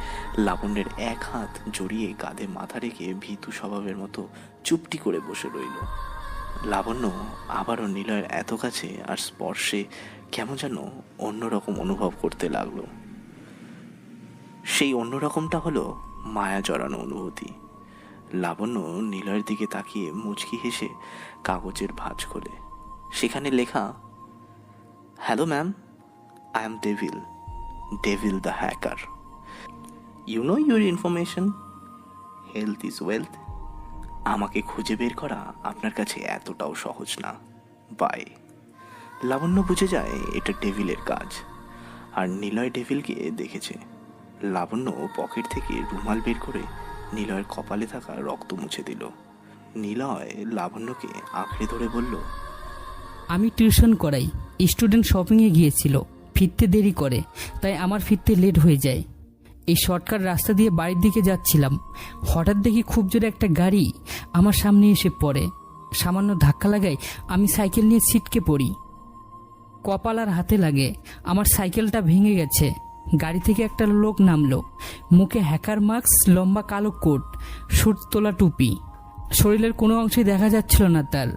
লাবণ্যের এক হাত জড়িয়ে কাঁধে মাথা রেখে ভীতু স্বভাবের মতো চুপটি করে বসে রইল। লাবণ্য আবারও নিলয়ের এত কাছে আর স্পর্শে কেমন যেন অন্যরকম অনুভব করতে লাগলো। সেই অন্যরকমটা হলো মায়া জড়ানো অনুভূতি। লাবণ্য নিলয়ের দিকে তাকিয়ে মুচকি হেসে কাগজের ভাঁজ খোলে। সেখানে লেখা, hello ma'am, I am devil the hacker. You know your information, health is wealth. আমাকে খুঁজে বের করা আপনার কাছে এতটাও সহজ না। বাই। লাবণ্য বুঝে যায় এটা ডেভিলের কাজ, আর নিলয় ডেভিলকে দেখেছে। লাবণ্য পকেট থেকে রুমাল বের করে নিলয়ের কপালে থাকা রক্ত মুছে দিল। নিলয় লাবণ্যকে আঁকড়ে ধরে বলল, আমি টিউশন করাই। স্টুডেন্ট শপিংয়ে গিয়েছিল, ফিরতে দেরি করে, তাই আমার ফিরতে লেট হয়ে যায়। এই শর্টকাট রাস্তা দিয়ে বাড়ির দিকে যাচ্ছিলাম। হঠাৎ দেখি খুব জোরে একটা গাড়ি আমার সামনে এসে পড়ে। সামান্য ধাক্কা লাগায় আমি সাইকেল নিয়ে ছিটকে পড়ি। কপাল আর হাতে লাগে। আমার সাইকেলটা ভেঙে গেছে। গাড়ি থেকে একটা লোক নামলো, মুখে হ্যাকার মাস্ক, লম্বা কালো কোট, সুট তোলা টুপি। শরীরের কোনো অংশই দেখা যাচ্ছিল না তার।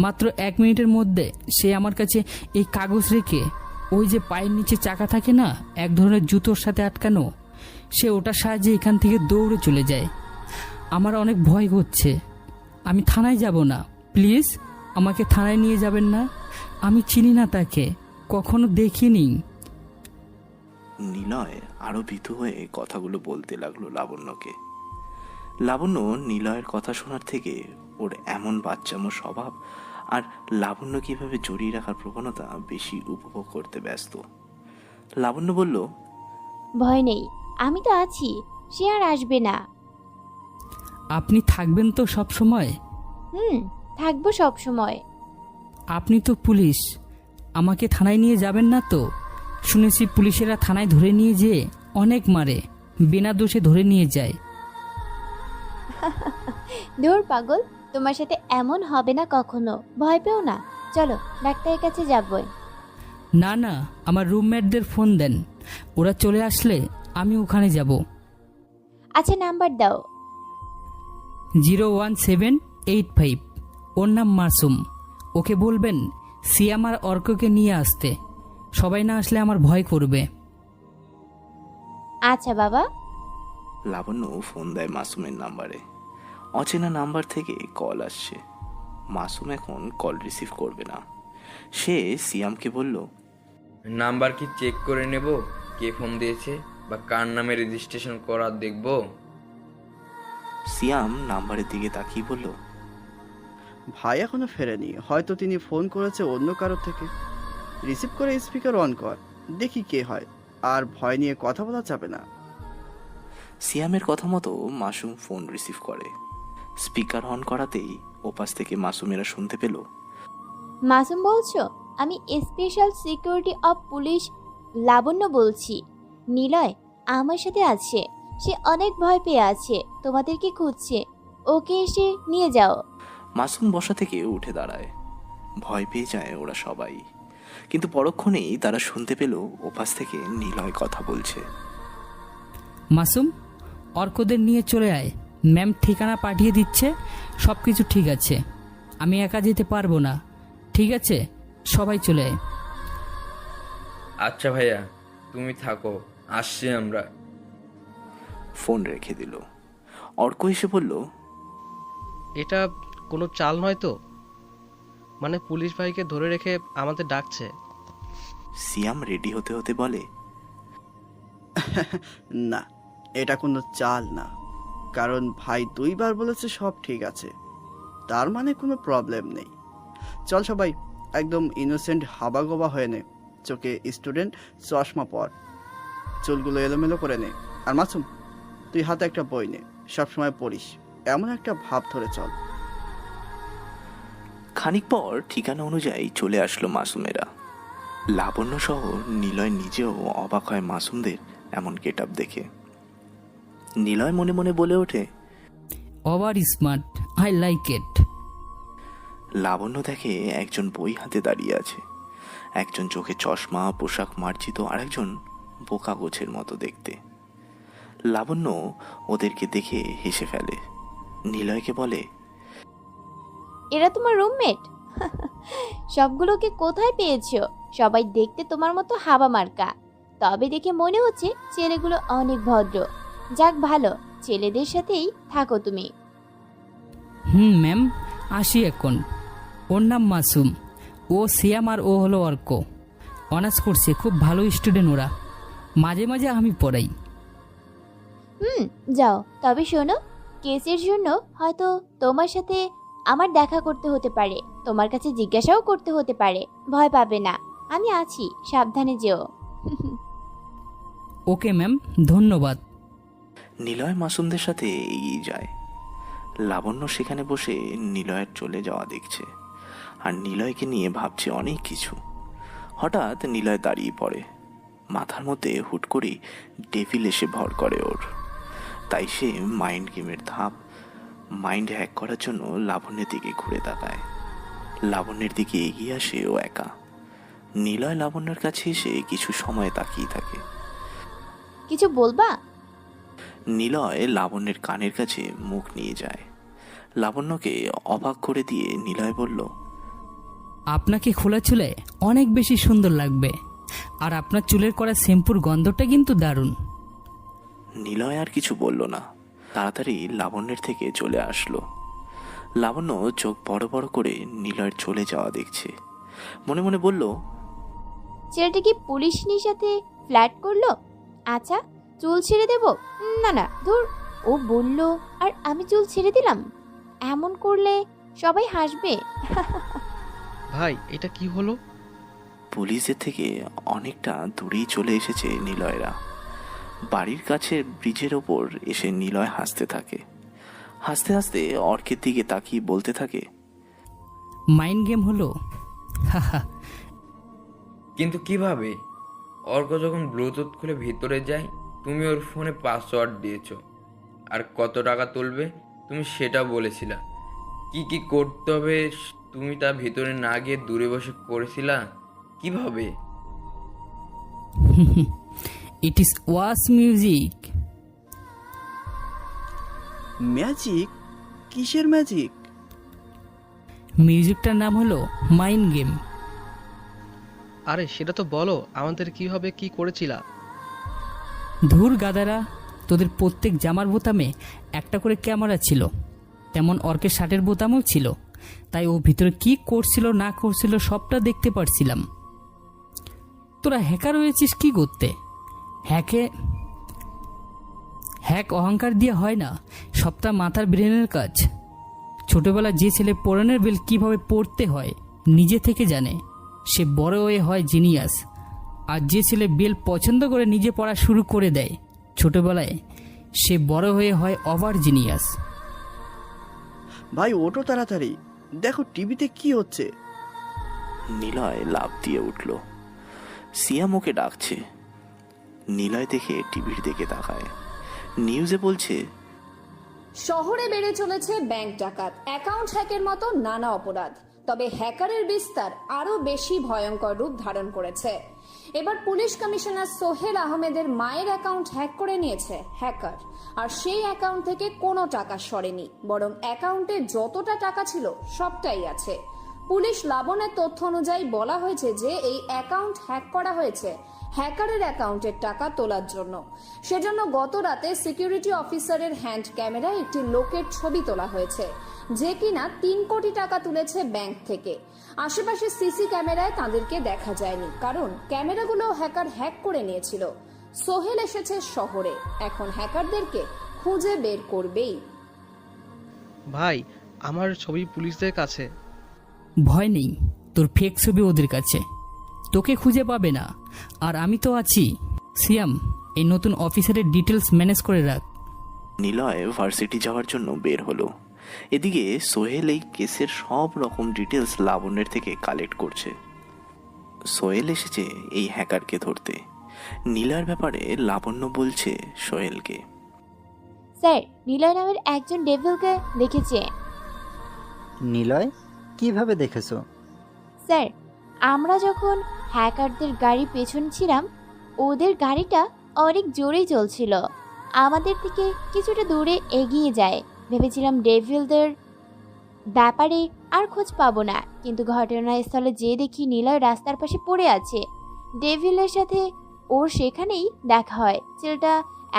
মাত্র 1 মিনিটের মধ্যে সে আমার কাছে এই কাগজ রেখে, ওই যে পায়ের নিচে চাকা থাকে না, এক ধরনের জুতোর সাথে আটকানো, সে ওটার সাহায্যে এখান থেকে দৌড়ে চলে যায়। আমার অনেক ভয় হচ্ছে। আমি থানায় যাব না, প্লিজ আমাকে থানায় নিয়ে যাবেন না। আমি চিনি না তাকে, কখনো দেখিনি। নিলয় আরো ভীতু হয়ে কথাগুলো বলতে লাগলো লাবণ্যকে। লাবণ্য নিলয়ের কথা শোনার থেকে ওর এমন বাচ্চামো স্বভাব আর লাবণ্য কিভাবে জড়িয়ে রাখার প্রবণতা বেশি উপভোগ করতে ব্যস্ত। লাবণ্য বলল, ভয় নেই, আমি তো আছি। সে আর আসবে না। আপনি থাকবেন তো সব সময়? থাকবো সব সময়। আপনি তো পুলিশ, আমাকে থানায় নিয়ে যাবেন না তো? শুনেছি পুলিশেরা থানায় ধরে নিয়ে যেয়ে অনেক মারে, বিনা দোষে ধরে নিয়ে যায়। দূর পাগল, তোমার সাথে এমন হবে না কখনো। ভয় পেও না। চলো ডাক্তারের কাছে যাবই। না না, আমার রুমমেটদের ফোন দেন, ওরা চলে আসলে আমি ওখানে যাব। আচ্ছা, নাম্বার দাও। 01785। ওর নাম মাসুম। ওকে বলবেন সিয়াম আর অর্ককে নিয়ে আসতে। সবাই না আসলে আমার ভয় করবে। আচ্ছা বাবা। লাবণ্য ফোন দেয় মাসুমের নাম্বারে। অচেনা নাম্বার থেকে কল আসছে। মাসুম এখন কল রিসিভ করবে না। সে সিয়ামকে বলল, নাম্বার কি চেক করে নেব কে ফোন দিয়েছে, বা কার নামে রেজিস্ট্রেশন করা দেখব? সিয়াম নাম্বারের দিকে তাকিয়ে বলল, ভাই এখনো ফেরেনি, হয়তো তিনি ফোন করেছে অন্য কারো থেকে। রিসিভ করে স্পিকার অন কর, দেখি কে হয়। আর ভয় নিয়ে কথা বলা যাবে না। সিয়ামের কথা মতো মাসুম ফোন রিসিভ করে। স্পিকার অন করাতেই ওপাশ থেকে মাসুমেরা শুনতে পেল, মাসুম বলছো? আমি স্পেশাল সিকিউরিটি অফ পুলিশ লাবণ্য বলছি। নিলয় আমার সাথে আছে। সে অনেক ভয় পেয়ে আছে, তোমাদেরকে খুঁজছে। ওকে এসে নিয়ে যাও। মাসুম বসা থেকে উঠে দাঁড়ায়। ভয় পেয়ে যায় ওরা সবাই, কিন্তু পরক্ষণেই তারা শুনতে পেল ওপাশ থেকে নিলয় কথা বলছে। মাসুম, অর্কদের নিয়ে চলে আয়। ম্যাম ঠিকানা পাঠিয়ে দিচ্ছে, সব কিছু ঠিক আছে। আমি একা যেতে পারবো না, ঠিক আছে? সবাই চলে আয়। আচ্ছা ভাইয়া, তুমি থাকো, আসছি আমরা। ফোন রেখে দিল। অর্ক এসে বলল, এটা কোনো চাল নয় তো? মানে পুলিশ ভাইকে ধরে রেখে আমাদের ডাকছে? সিয়াম রেডি হতে হতে বলে, না, এটা কোনো চাল না, কারণ ভাই 2 বার বলেছে সব ঠিক আছে, তার মানে কোনো প্রবলেম নেই। চল সবাই, একদম ইনোসেন্ট হাবাগোবা হয়ে নে, চোখে স্টুডেন্ট চশমা পর, চুলগুলো এলোমেলো করে নে। আর মাসুম, তুই হাতে একটা বই নে, সবসময় পড়িস, এমন একটা ভাব ধরে চল। খানিক পর ঠিকানা অনুযায়ী চলে আসলো মাসুমেরা। লাবণ্য সহ নিলয় নিজেও অবাক হয় মাসুমদের এমন গেট আপ দেখে। নিলয় মনে মনে বলে ওঠে, over smart, I like it. Labanya দেখে একজন বই হাতে দাঁড়িয়ে আছে, একজন চোখে চশমা, পোশাক মার্জিত, আর একজন বোকা গোছের মতো দেখতে। লাবণ্য ওদেরকে দেখে হেসে ফেলে। নিলয়কে বলে, এরা তোমার রুমমেট? সবগুলোকে কোথায় পেয়েছো? সবাই দেখতে তোমার মতো হাবা মার্কা, তবে দেখে মনে হচ্ছে ছেলেগুলো অনেক ভদ্র। যাক ভালো, ছেলেদের সাথেই থাকো তুমি। ম্যাম, আসি এখন। ওর নাম মাসুম, ও সিয়াম, আর ও হলো অর্ক। অনার্স করছে, খুব ভালো স্টুডেন্ট ওরা, মাঝে মাঝে আমি পড়াই। যাও, তবে শোনো, কেসের জন্য হয়তো তোমার সাথে আমার দেখা করতে হতে পারে, তোমার কাছে জিজ্ঞাসাও করতে হতে পারে, ভয় পাবে না, আমি আছি, সাবধানে যেও। ওকে ম্যাম, ধন্যবাদ। নিলয় মাসুমদের সাথে এগিয়ে যায়। লাবণ্য সেখানে বসে নিলয়ের চলে যাওয়া দেখছে, আর নিলয়কে নিয়ে ভাবছে অনেক কিছু। হঠাৎ নিলয় দাঁড়িয়ে পড়ে, মাথার মধ্যে হুট করে ডেভিল এসে ভর করে ওর। তাই সে মাইন্ড গেমের ধাপ, মাইন্ড হ্যাক করার জন্য লাবণ্যের দিকে ঘুরে তাকায়। লাবণ্যের দিকে এগিয়ে আসে ও একা। নিলয় লাবণ্যের কাছে এসে কিছু সময় তাকিয়ে থাকে। কিছু বলবা? নিলয় লাবণ্যের কানের কাছে মুখ নিয়ে যায়। লাবণ্যকে অবাক করে দিয়ে নিলয় বলল, আপনাকে খোলা চুলে অনেক বেশি সুন্দর লাগবে, আর আপনার চুলের করা শ্যাম্পুর গন্ধটা কিন্তু দারুণ। নিলয় আর কিছু বলল না, তাড়াতাড়ি লাবণ্যের থেকে চলে আসলো। লাবণ্য চোখ বড় বড় করে নিলয়ের চলে যাওয়া দেখছে, মনে মনে বলল, ছেলেটা কি পুলিশনির সাথে ফ্ল্যাট করলো? আচ্ছা, চুল ছেড়ে দেব? না না, ধুর, ও বললো আর আমি চুল ছেড়ে দিলাম, এমন করলে সবাই হাসবে। ভাই, এটা কি হলো? পুলিশের থেকে অনেকটা দূরেই চলে এসেছে নিলয়রা। বাড়ির কাছে ব্রিজের ওপর এসে নিলয় হাসতে থাকে। হাসতে হাসতে অর্কের দিকে তাকিয়ে বলতে থাকে, মাইন্ড গেম হলো। কিন্তু কিভাবে? অর্ক যখন ব্লুটুথ খুলে ভিতরে যায়, তুমি ওর ফোনে পাসওয়ার্ড দিয়েছো, আর কত টাকা তুলবে তুমি সেটা বলেছিলা। কি কি করতে হবে তুমি তা ভিতরে না গিয়ে দূরে বসে করেছিলা কিভাবে? It is was music. Magic? কিসের ম্যাজিক? মিউজিকটার নাম হলো মাইন্ড গেম। আরে সেটা তো বলো, আমাদের কিভাবে কি করেছিলা? ধুর গাদারা, তোদের প্রত্যেক জামার বোতামে একটা করে ক্যামেরা ছিল, তেমন অর্কের শার্টের বোতামও ছিল, তাই ও ভিতরে কি করছিল না করছিল সবটা দেখতে পারছিলাম। তোরা হ্যাকার হয়েছিস কি করতে? হ্যাক অহংকার দিয়ে হয় না, সবটা মাথার ব্রেনের কাজ। ছোটবেলা যে ছেলে পড়ানোর বেল কিভাবে পড়তে হয় নিজে থেকে জানে, সে বড় হয়ে হয় জিনিয়াস। আর যে ছেলে বেল পছন্দ করে নিজে পড়া শুরু করে দেয় ছোটবেলায়, সে বড় হয়ে হয় ওভার জিনিয়াস। ভাই ওঠো তাড়াতাড়ি, দেখো টিভিতে কি হচ্ছে। নিলয় লাফ দিয়ে উঠল। সিয়াম ওকে ডাকছে। নিলয় দেখে টিভির দিকে তাকায়। নিউজে বলছে, শহরে বেড়ে চলেছে ব্যাংক ডাকাত, অ্যাকাউন্ট হ্যাকের মতো নানা অপরাধ। তবে হ্যাকারের বিস্তার আরো বেশি ভয়ঙ্কর রূপ ধারণ করেছে। এবার পুলিশ কমিশনার সোহেল আহমেদের মায়ের অ্যাকাউন্ট হ্যাক করে নিয়েছে হ্যাকার, আর সেই অ্যাকাউন্ট থেকে কোনো টাকা সরেনি, বরং অ্যাকাউন্টে যতটা টাকা ছিল সবটাই আছে। পুলিশ লাবণের তথ্য অনুযায়ী বলা হয়েছে যে এই অ্যাকাউন্ট হ্যাক করা হয়েছে হ্যাকারের অ্যাকাউন্টের টাকা তোলার জন্য। সেজন্য গত রাতে সিকিউরিটি অফিসারের হ্যান্ড ক্যামেরায় একটি লোকের ছবি তোলা হয়েছে, যে কিনা 3 কোটি টাকা তুলেছে ব্যাংক থেকে। আশেপাশে সিসি ক্যামেরায় তাদেরকে দেখা যায়নি, কারণ ক্যামেরাগুলো হ্যাকার হ্যাক করে নিয়েছিল। সোহেল এসেছে শহরে, এখন হ্যাকারদেরকে খুঁজে বের করবেই। ভাই, আমার ছবি পুলিশদের কাছে। ভয় নেই, তোর ফেক ছবি ওদের কাছে, তোকে খুঁজে পাবে না। আর আমি তো আছি। সিয়াম, এই নতুন অফিসারের ডিটেলস ম্যানেজ করে রাখ। নিলয় ভার্সিটি যাওয়ার জন্য বের হলো। এদিকে সোহেল এই কেসের সব রকম ডিটেলস লাবণ্যের থেকে কালেক্ট করছে। সোহেল এসেছে এই হ্যাকারকে ধরতে। নীলার ব্যাপারে লাবণ্য বলছে সোহেলকে। স্যার, নিলয় নামের একজন ডেভিলকে দেখেছে। নিলয়? কিভাবে দেখেছো? স্যার, আমরা যখন হ্যাকারদের গাড়ি পেছন ছিলাম, ওদের গাড়িটা অনেক জোরেই চলছিল। আমাদের থেকে কিছুটা দূরে এগিয়ে যায়। ভেবেছিলাম ডেভিলদের ব্যাপারে আর খোঁজ পাবো না, কিন্তু ঘটনাস্থলে যেয়ে দেখি নিলয় রাস্তার পাশে পড়ে আছে। ডেভিলের সাথে ওর সেখানেই দেখা হয়। ছেলেটা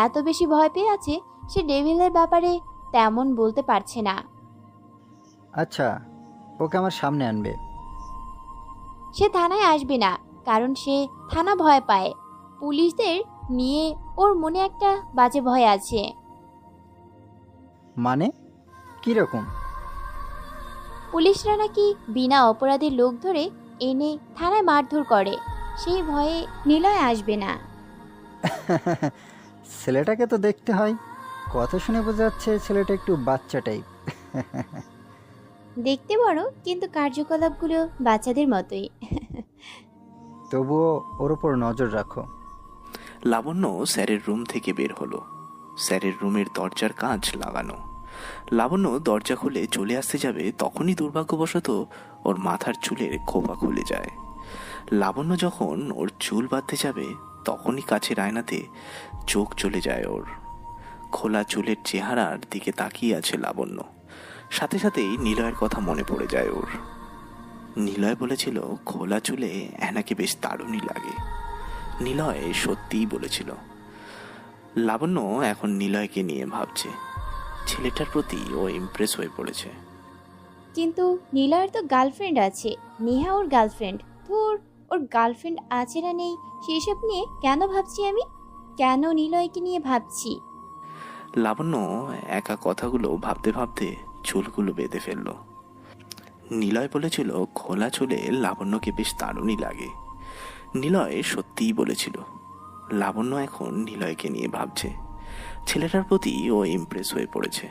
এত বেশি ভয় পেয়ে আছে, সে ডেভিলের ব্যাপারে তেমন বলতে পারছে না। আচ্ছা, ওকে আমার সামনে আনবে। সে থানায় আসবে না, কারণ সে থানা ভয় পায়। পুলিশদের নিয়ে ওর মনে একটা বাজে ভয় আছে। মানে কিরকম? পুলিশরা নাকি বিনা অপরাধে লোক ধরে এনে থানায় মারধর করে, সেই ভয়ে নিলয় আসবে না। ছেলেটাকে তো দেখতে হয়, কথা শুনে বোঝা যাচ্ছে ছেলেটা একটু বাচ্চা টাইপ। দেখতে বড়, কিন্তু কার্যকলাপগুলো বাচ্চাদের মতোই। তবুও ওর উপর নজর রাখো। লাবণ্য স্যারের রুম থেকে বের হলো। স্যারের রুমের দরজার কাঁচ লাগানো। লাবণ্য দরজা খুলে চলে আসতে যাবে, তখনই দুর্ভাগ্যবশত ওর মাথার চুলের খোপা খুলে যায়। লাবণ্য যখন ওর চুল বাঁধতে যাবে, তখনই কাছের আয়নাতে চোখ চলে যায় ওর। খোলা চুলের চেহারার দিকে তাকিয়ে আছে লাবণ্য। সাথে সাথেই নিলয়ের কথা মনে পড়ে যায় ওর। নিলয় বলেছিল খোলা চুলে অ্যানাকে বেশ দারুণই লাগে। নিলয় সত্যিই বলেছিল। লাবণ্য এখন নিলয়কে নিয়ে ভাবছে। ছেলেটার প্রতি ও ইমপ্রেস হয়ে পড়েছে। কিন্তু নিলয়ের তো গার্লফ্রেন্ড আছে, নেহা ওর গার্লফ্রেন্ড। তোর ওর গার্লফ্রেন্ড আছে না নেই সেসব নিয়ে কেন ভাবছি আমি? কেন নিলয়কে নিয়ে ভাবছি? লাবণ্য একা কথাগুলো ভাবতে ভাবতে চুলগুলো বেঁধে ফেলল। নিলয় বলেছিল খোলা চুলে লাবণ্যকে বেশ দারুণই লাগে। নিলয় সত্যিই বলেছিল। লাবণ্য এখন নিলয়কে নিয়ে ভাবছে। ছেলেটার প্রতি ও ইমপ্রেস হয়ে পড়েছে।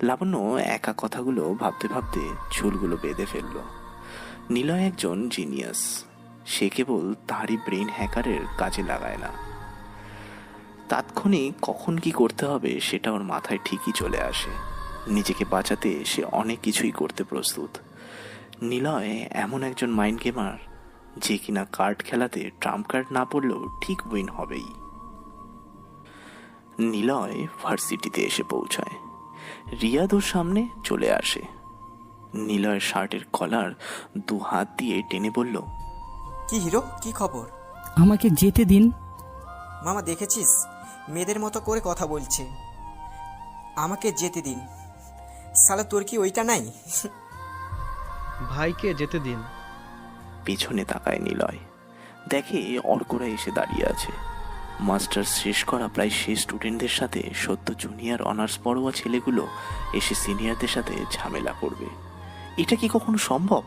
লাবণ্য একা কথাগুলো ভাবতে ভাবতে চুলগুলো বেঁধে ফেলল। নিলয় একজন জিনিয়াস। সে কেবল তারই ব্রেন হ্যাকারের কাজে লাগায় না, তাৎক্ষণিক কখন কি করতে হবে সেটা ওর মাথায় ঠিকই চলে আসে। নিজেকে বাঁচাতে সে অনেক কিছুই করতে প্রস্তুত। নিলয় এমন একজন মাইন্ড গেমার, যে কিনা কার্ড খেলাতে ট্রাম্প কার্ড না পড়লেও ঠিক উইন হবেই। নিলয় ভার্সিটিতে এসে পৌঁছায়। রিয়াদ ওর সামনে চলে আসে। নিলয়ের শার্টের কলার 2 হাত দিয়ে টেনে বলল, কি হিরো, কি খবর? আমাকে যেতে দিন। মামা দেখেছিস, মেয়েদের মতো করে কথা বলছে। আমাকে যেতে দিন। সালা তোর কি ওইটা নাই? ভাইকে যেতে দিন। পেছনে তাকায় নিলয়, দেখে অর্করা এসে দাঁড়িয়ে আছে। মাস্টার্স শেষ করা প্রায় শেষ স্টুডেন্টদের সাথে সদ্য জুনিয়র অনার্স পড়ুয়া ছেলেগুলো এসে সিনিয়রদের সাথে ঝামেলা করবে। এটা কি কখনো সম্ভব?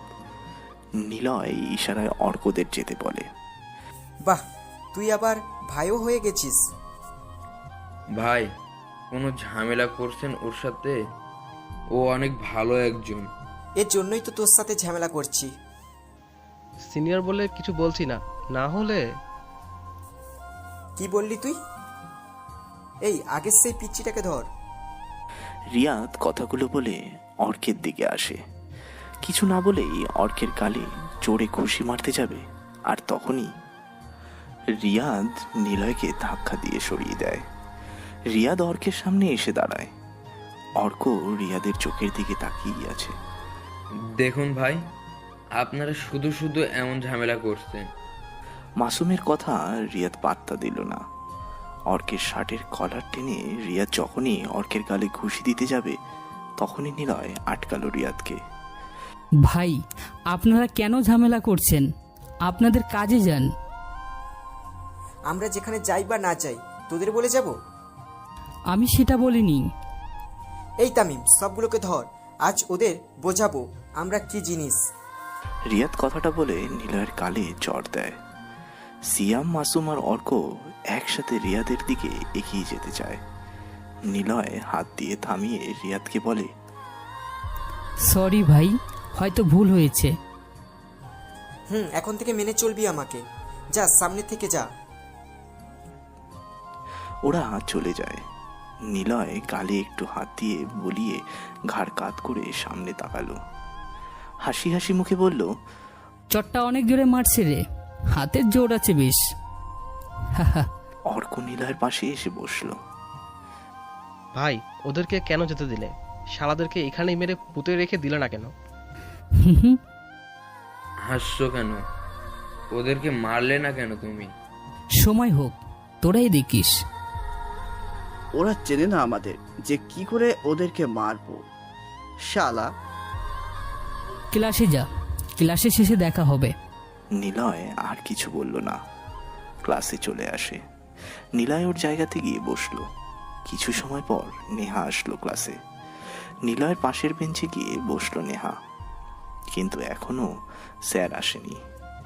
নিলয় ইশারায় অর্কদের যেতে বলে। বাহ, তুই আবার ভাইও হয়ে গেছিস। ভাই, কোনো ঝামেলা করছেন ওর সাথে? ও অনেক ভালো একজন। এর জন্যই তো তোর সাথে ঝামেলা করছি। সিনিয়র বলে কিছু বলছি না, না হলে। কি বললি তুই? এই আগের সেই পিচ্চিটাকে ধর। রিয়াদ কথাগুলো বলে অর্কের দিকে আসে। কিছু না বলেই অর্কের গালে জোরে ঘুষি মারতে যাবে, আর তখনই রিয়াদ নিলয়কে ধাক্কা দিয়ে সরিয়ে দেয়। রিয়াদ অর্কের সামনে এসে দাঁড়ায়। অর্ক রিয়াদের চোখের দিকে তাকিয়ে আছে। দেখুন ভাই, আপনারা শুধু শুধু এমন ঝামেলা করছেন। মাসুমের কথা রিয়াদ পাত্তা দিল না। অর্কের শার্টের কলার টেনে রিয়াদ যখনই অর্কের গালে ঘুষি দিতে যাবে তখনই নিলয় আটকালো রিয়াদকে। ভাই, আপনারা কেন ঝামেলা করছেন? আপনাদের কাজে যান। আমরা যেখানে যাই বা না যাই তোদের বলে যাব? আমি সেটা বলিনি। এই তামিম, সবগুলোকে ধর, আজ ওদের বোঝাবো আমরা কি জিনিস। রিয়াদ কথাটা বলে নিলয়ের গালে চড় দেয়। সিয়াম, মাসুম আর অর্ক একসাথে রিয়াদের দিকে এগিয়ে যেতে চায়। নিলয় হাত দিয়ে থামিয়ে রিয়াদকে বলে, সরি ভাই, হয়তো ভুল হয়েছে। এখন থেকে মেনে চলবি আমাকে। যা, সামনে থেকে যা। ওরা চলে যায়। নিলয় গালে একটু হাত দিয়ে বলিয়ে ঘাড় কাত করে সামনে তাকালো। হাসি হাসি মুখে বলল, চটটা অনেক জোরে মারছে রে, হাতের জোর আছে বেশ। অর্ক নিলয়ের পাশে এসে বসলো। ভাই, ওদেরকে কেন যেতে দিলে? শালাদেরকে এখানেই মেরে পুঁতে রেখে দিলে না কেন? হাসছো কেন? ওদেরকে মারলে না কেন তুমি? সময় হোক, তোরাই দেখিস। ওরা চেনে না আমাদের, যে কি করে ওদেরকে মারবো। শালা, ক্লাসে যা, ক্লাসে শেষে দেখা হবে। নিলয় আর কিছু বলল না। ক্লাসে চলে আসে। নিলয় ওর জায়গাতে গিয়ে বসলো। কিছু সময় পর নেহা আসলো ক্লাসে। নিলয়ের পাশের বেঞ্চে গিয়ে বসলো নেহা। কিন্তু এখনো স্যার আসেনি,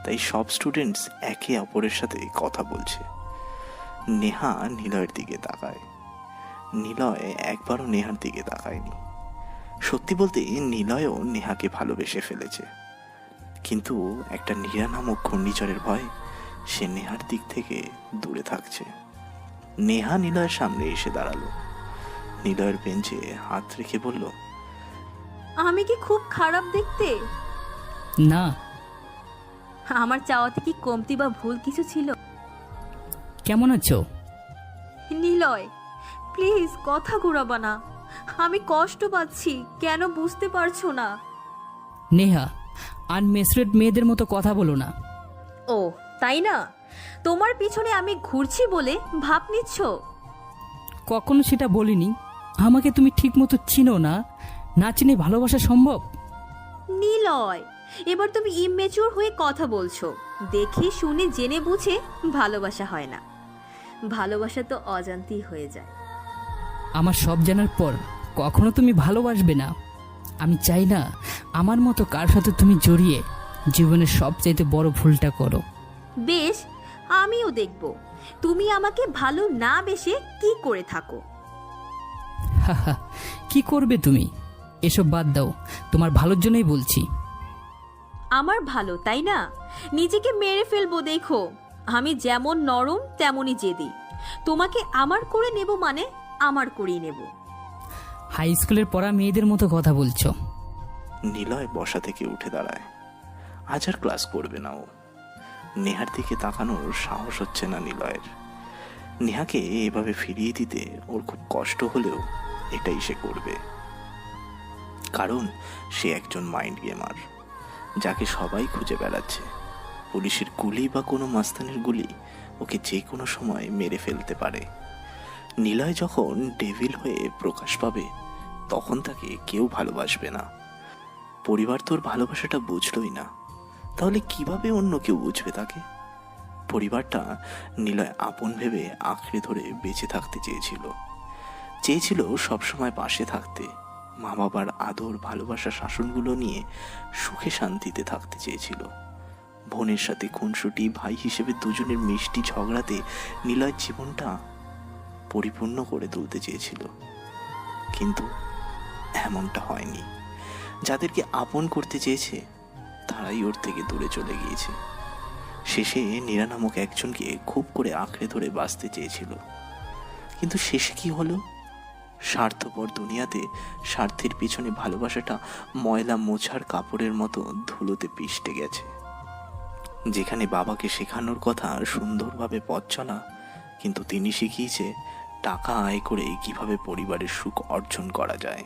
তাই সব স্টুডেন্টস একে অপরের সাথে কথা বলছে। নেহা নিলয়ের দিকে তাকায়। নিলয় একবারও নেহার দিকে তাকায়নি। সত্যি বলতে নিলয়ও নেহাকে ভালোবেসে ফেলেছে, কিন্তু একটা নীরা নামক ঘূর্ণিঝড়ের ভয় সে নেহার দিক থেকে দূরে থাকছে। নেহা নিলয়ের সামনে এসে দাঁড়ালো। নিলয়ের বেঞ্চে হাত রেখে বলল, আমি কি খুব খারাপ দেখতে? না। আমার চাওয়াতে কি কমতি বা ভুল কিছু ছিল? কেমন আছো? নিলয়, প্লিজ কথা ঘোরাবা না। আমি কষ্ট পাচ্ছি, কেন বুঝতে পারছো না? নেহা, আনমেসরেড মেয়েদের মতো কথা বলো না। ও তাই না? তোমার পিছনে আমি ঘুরছি বলে ভাব নিচ্ছ? কখনো সেটা বলিনি। আমাকে তুমি ঠিক মতো চিনো না, না চিনে ভালোবাসা সম্ভব? নিলয়, এবার তুমি ইমেচিওর হয়ে কথা বলছো। দেখে শুনে জেনে বুঝে ভালোবাসা হয় না, ভালোবাসা তো অজান্তেই হয়ে যায়। আমার সব জানার পর কখনো তুমি ভালোবাসবে না। আমি চাই না আমার মতো কার সাথে তুমি জড়িয়ে জীবনের সবচাইতে বড় ভুলটা করো। বেশ, আমিও দেখব তুমি আমাকে ভালো না বেসে কি করে থাকো। কি করবে তুমি? এসব বাদ দাও, তোমার ভালোর জন্যই বলছি। আমার ভালো, তাই না? নিজেকে মেরে ফেলবো দেখো। আমি যেমন নরম তেমনই জেদি। তোমাকে আমার করে নেব মানে আমার করেই নেব। হাই স্কুলের পড়া মেয়েদের মতো কথা বলছো। নিলয় বসা থেকে উঠে দাঁড়ায়। আজ আর ক্লাস করবে না ও। নেহার দিকে তাকানোর সাহস হচ্ছে না নিলয়ের। নেহাকে এভাবে ফিরিয়ে দিতে ওর খুব কষ্ট হলেও এটাই সে করবে, কারণ সে একজন মাইন্ড গেমার, যাকে সবাই খুঁজে বেড়াচ্ছে। পুলিশের গুলি বা কোনো মাস্তানের গুলি ওকে যে কোনো সময় মেরে ফেলতে পারে। নিলয় যখন ডেভিল হয়ে প্রকাশ পাবে তখন তাকে কেউ ভালোবাসবে না। পরিবার তোর ভালোবাসাটা বুঝলই না, তাহলে কিভাবে অন্য কেউ বুঝবে তাকে? পরিবারটা নিলয় আপন ভেবে আঁকড়ে ধরে বেঁচে থাকতে চেয়েছিল সবসময় পাশে থাকতে, মা বাবার আদর ভালোবাসা শাসনগুলো নিয়ে সুখে শান্তিতে থাকতে চেয়েছিল। বোনের সাথে খুনসুটি, ভাই হিসেবে দুজনের মিষ্টি ঝগড়াতে নিলয় জীবনটা পরিপূর্ণ করে তুলতে চেয়েছিল, কিন্তু এমনটা হয়নি। যাদেরকে আপন করতে চেয়েছে তারাই ওর থেকে দূরে চলে গিয়েছে। শেষে নীরা নামক একজনকে খুব করে আঁকড়ে ধরে বাঁচতে চেয়েছিল, কিন্তু শেষে কি হলো? স্বার্থপর দুনিয়াতে স্বার্থের পিছনে ভালোবাসাটা ময়লা মোছার কাপড়ের মতো ধুলোতে পিষ্টে গেছে। যেখানে বাবাকে শেখানোর কথা সুন্দরভাবে পথ চলা, কিন্তু তিনি শিখিয়েছে টাকা আয় করে কিভাবে পরিবারের সুখ অর্জন করা যায়।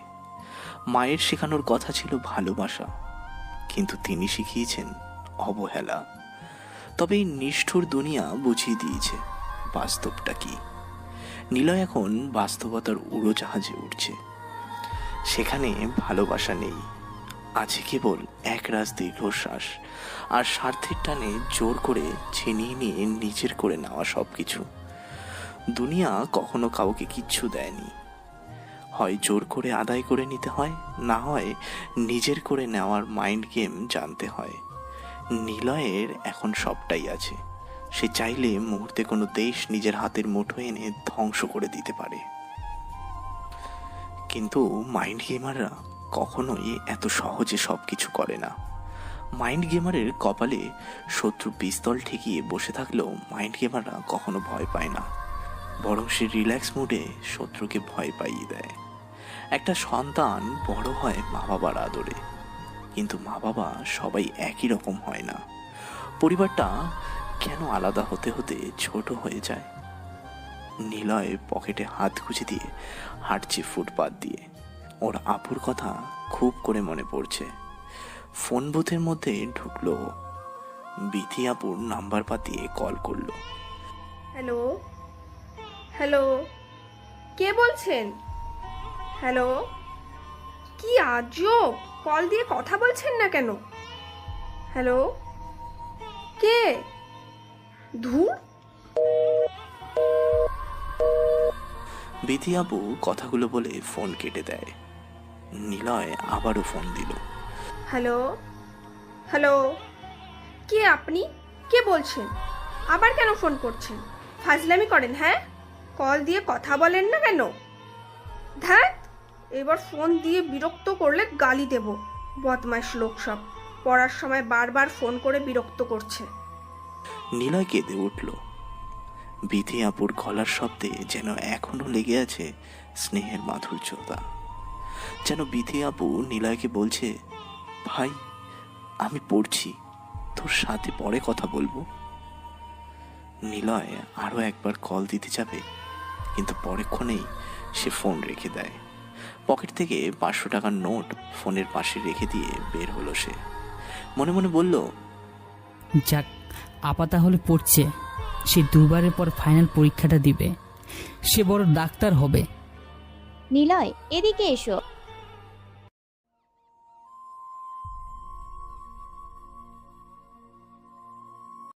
মায়ের শেখানোর কথা ছিল ভালোবাসা, কিন্তু তিনি শিখিয়েছেন অবহেলা। তবে এই নিষ্ঠুর দুনিয়া বুঝিয়ে দিয়েছে বাস্তবটা কি। নিলয় এখন বাস্তবতার উড়োজাহাজে উঠছে। সেখানে ভালোবাসা নেই, আছে কেবল একরাশ দীর্ঘশ্বাস আর স্বার্থের টানে জোর করে ছিনিয়ে নিয়ে নিজের করে নেওয়া সব কিছু। দুনিয়া কখনো কাউকে কিচ্ছু দেয়নি, হয় জোর করে আদায় করে নিতে হয়, না হয় নিজের করে নেওয়ার মাইন্ড গেম জানতে হয়। নিলয়ের এখন সবটাই আছে। সে চাইলে মুহূর্তে কোনো দেশ নিজের হাতের মুঠোয় এনে ধ্বংস করে দিতে পারে। কিন্তু মাইন্ড গেমাররা কখনোই এত সহজে সব কিছু করে না। মাইন্ড গেমারের কপালে শত্রু পিস্তল ঠেকিয়ে বসে থাকলেও মাইন্ড গেমাররা কখনো ভয় পায় না, বরং সে রিল্যাক্স মুডে শত্রুকে ভয় পাইয়ে দেয়। একটা সন্তান বড় হয় মা বাবার আদরে, কিন্তু মা বাবা সবাই একই রকম হয় না। পরিবারটা কেন আলাদা হতে হতে ছোট হয়ে যায়? নিলয় পকেটে হাত গুজে দিয়ে হাঁটছে ফুটপাত দিয়ে। ওর আপুর কথা খুব করে মনে পড়ছে। ফোন বুথের মধ্যে ঢুকলো, বিথি আপুর নাম্বার পাতিয়ে কল করলো। হ্যালো হ্যালো, কে বলছেন? হ্যালো, কি আজব, কল দিয়ে কথা বলছেন না কেন? হ্যালো, কে? ধুর। বিথি আপু কথাগুলো বলে ফোন কেটে দেয়। নিলয় আবারও ফোন দিল। হ্যালো হ্যালো, কে আপনি? কে বলছেন? আবার কেন ফোন করছেন? ফাজলামি করেন? হ্যাঁ, কল দিয়ে কথা বলেন না কেন? ধ্যাত, এবার ফোন দিয়ে বিরক্ত করলে গালি দেব। বদমাইশ লোক সব, পড়ার সময় বারবার ফোন করে বিরক্ত করছে। নিলয় কেঁদে উঠল। বিথি আপুর গলার শব্দে যেন এখনো লেগে আছে স্নেহের মাধুর্যতা। যেন বিথি আপু নিলয়কে বলছে, ভাই আমি পড়ছি, তোর সাথে পরে কথা বলবো। নিলয় আরো একবার কল দিতে যাবে, কিন্তু পরেক্ষণেই সে ফোন রেখে দেয়। পকেট থেকে 500 টাকার নোট ফোনের পাশে রেখে দিয়ে বের হলো সে। মনে মনে বলল, যাক, আপা তাহলে পড়ছে। সে দুবারের পর ফাইনাল পরীক্ষাটা দিবে, সে বড় ডাক্তার হবে। নিলয়, এদিকে এসো।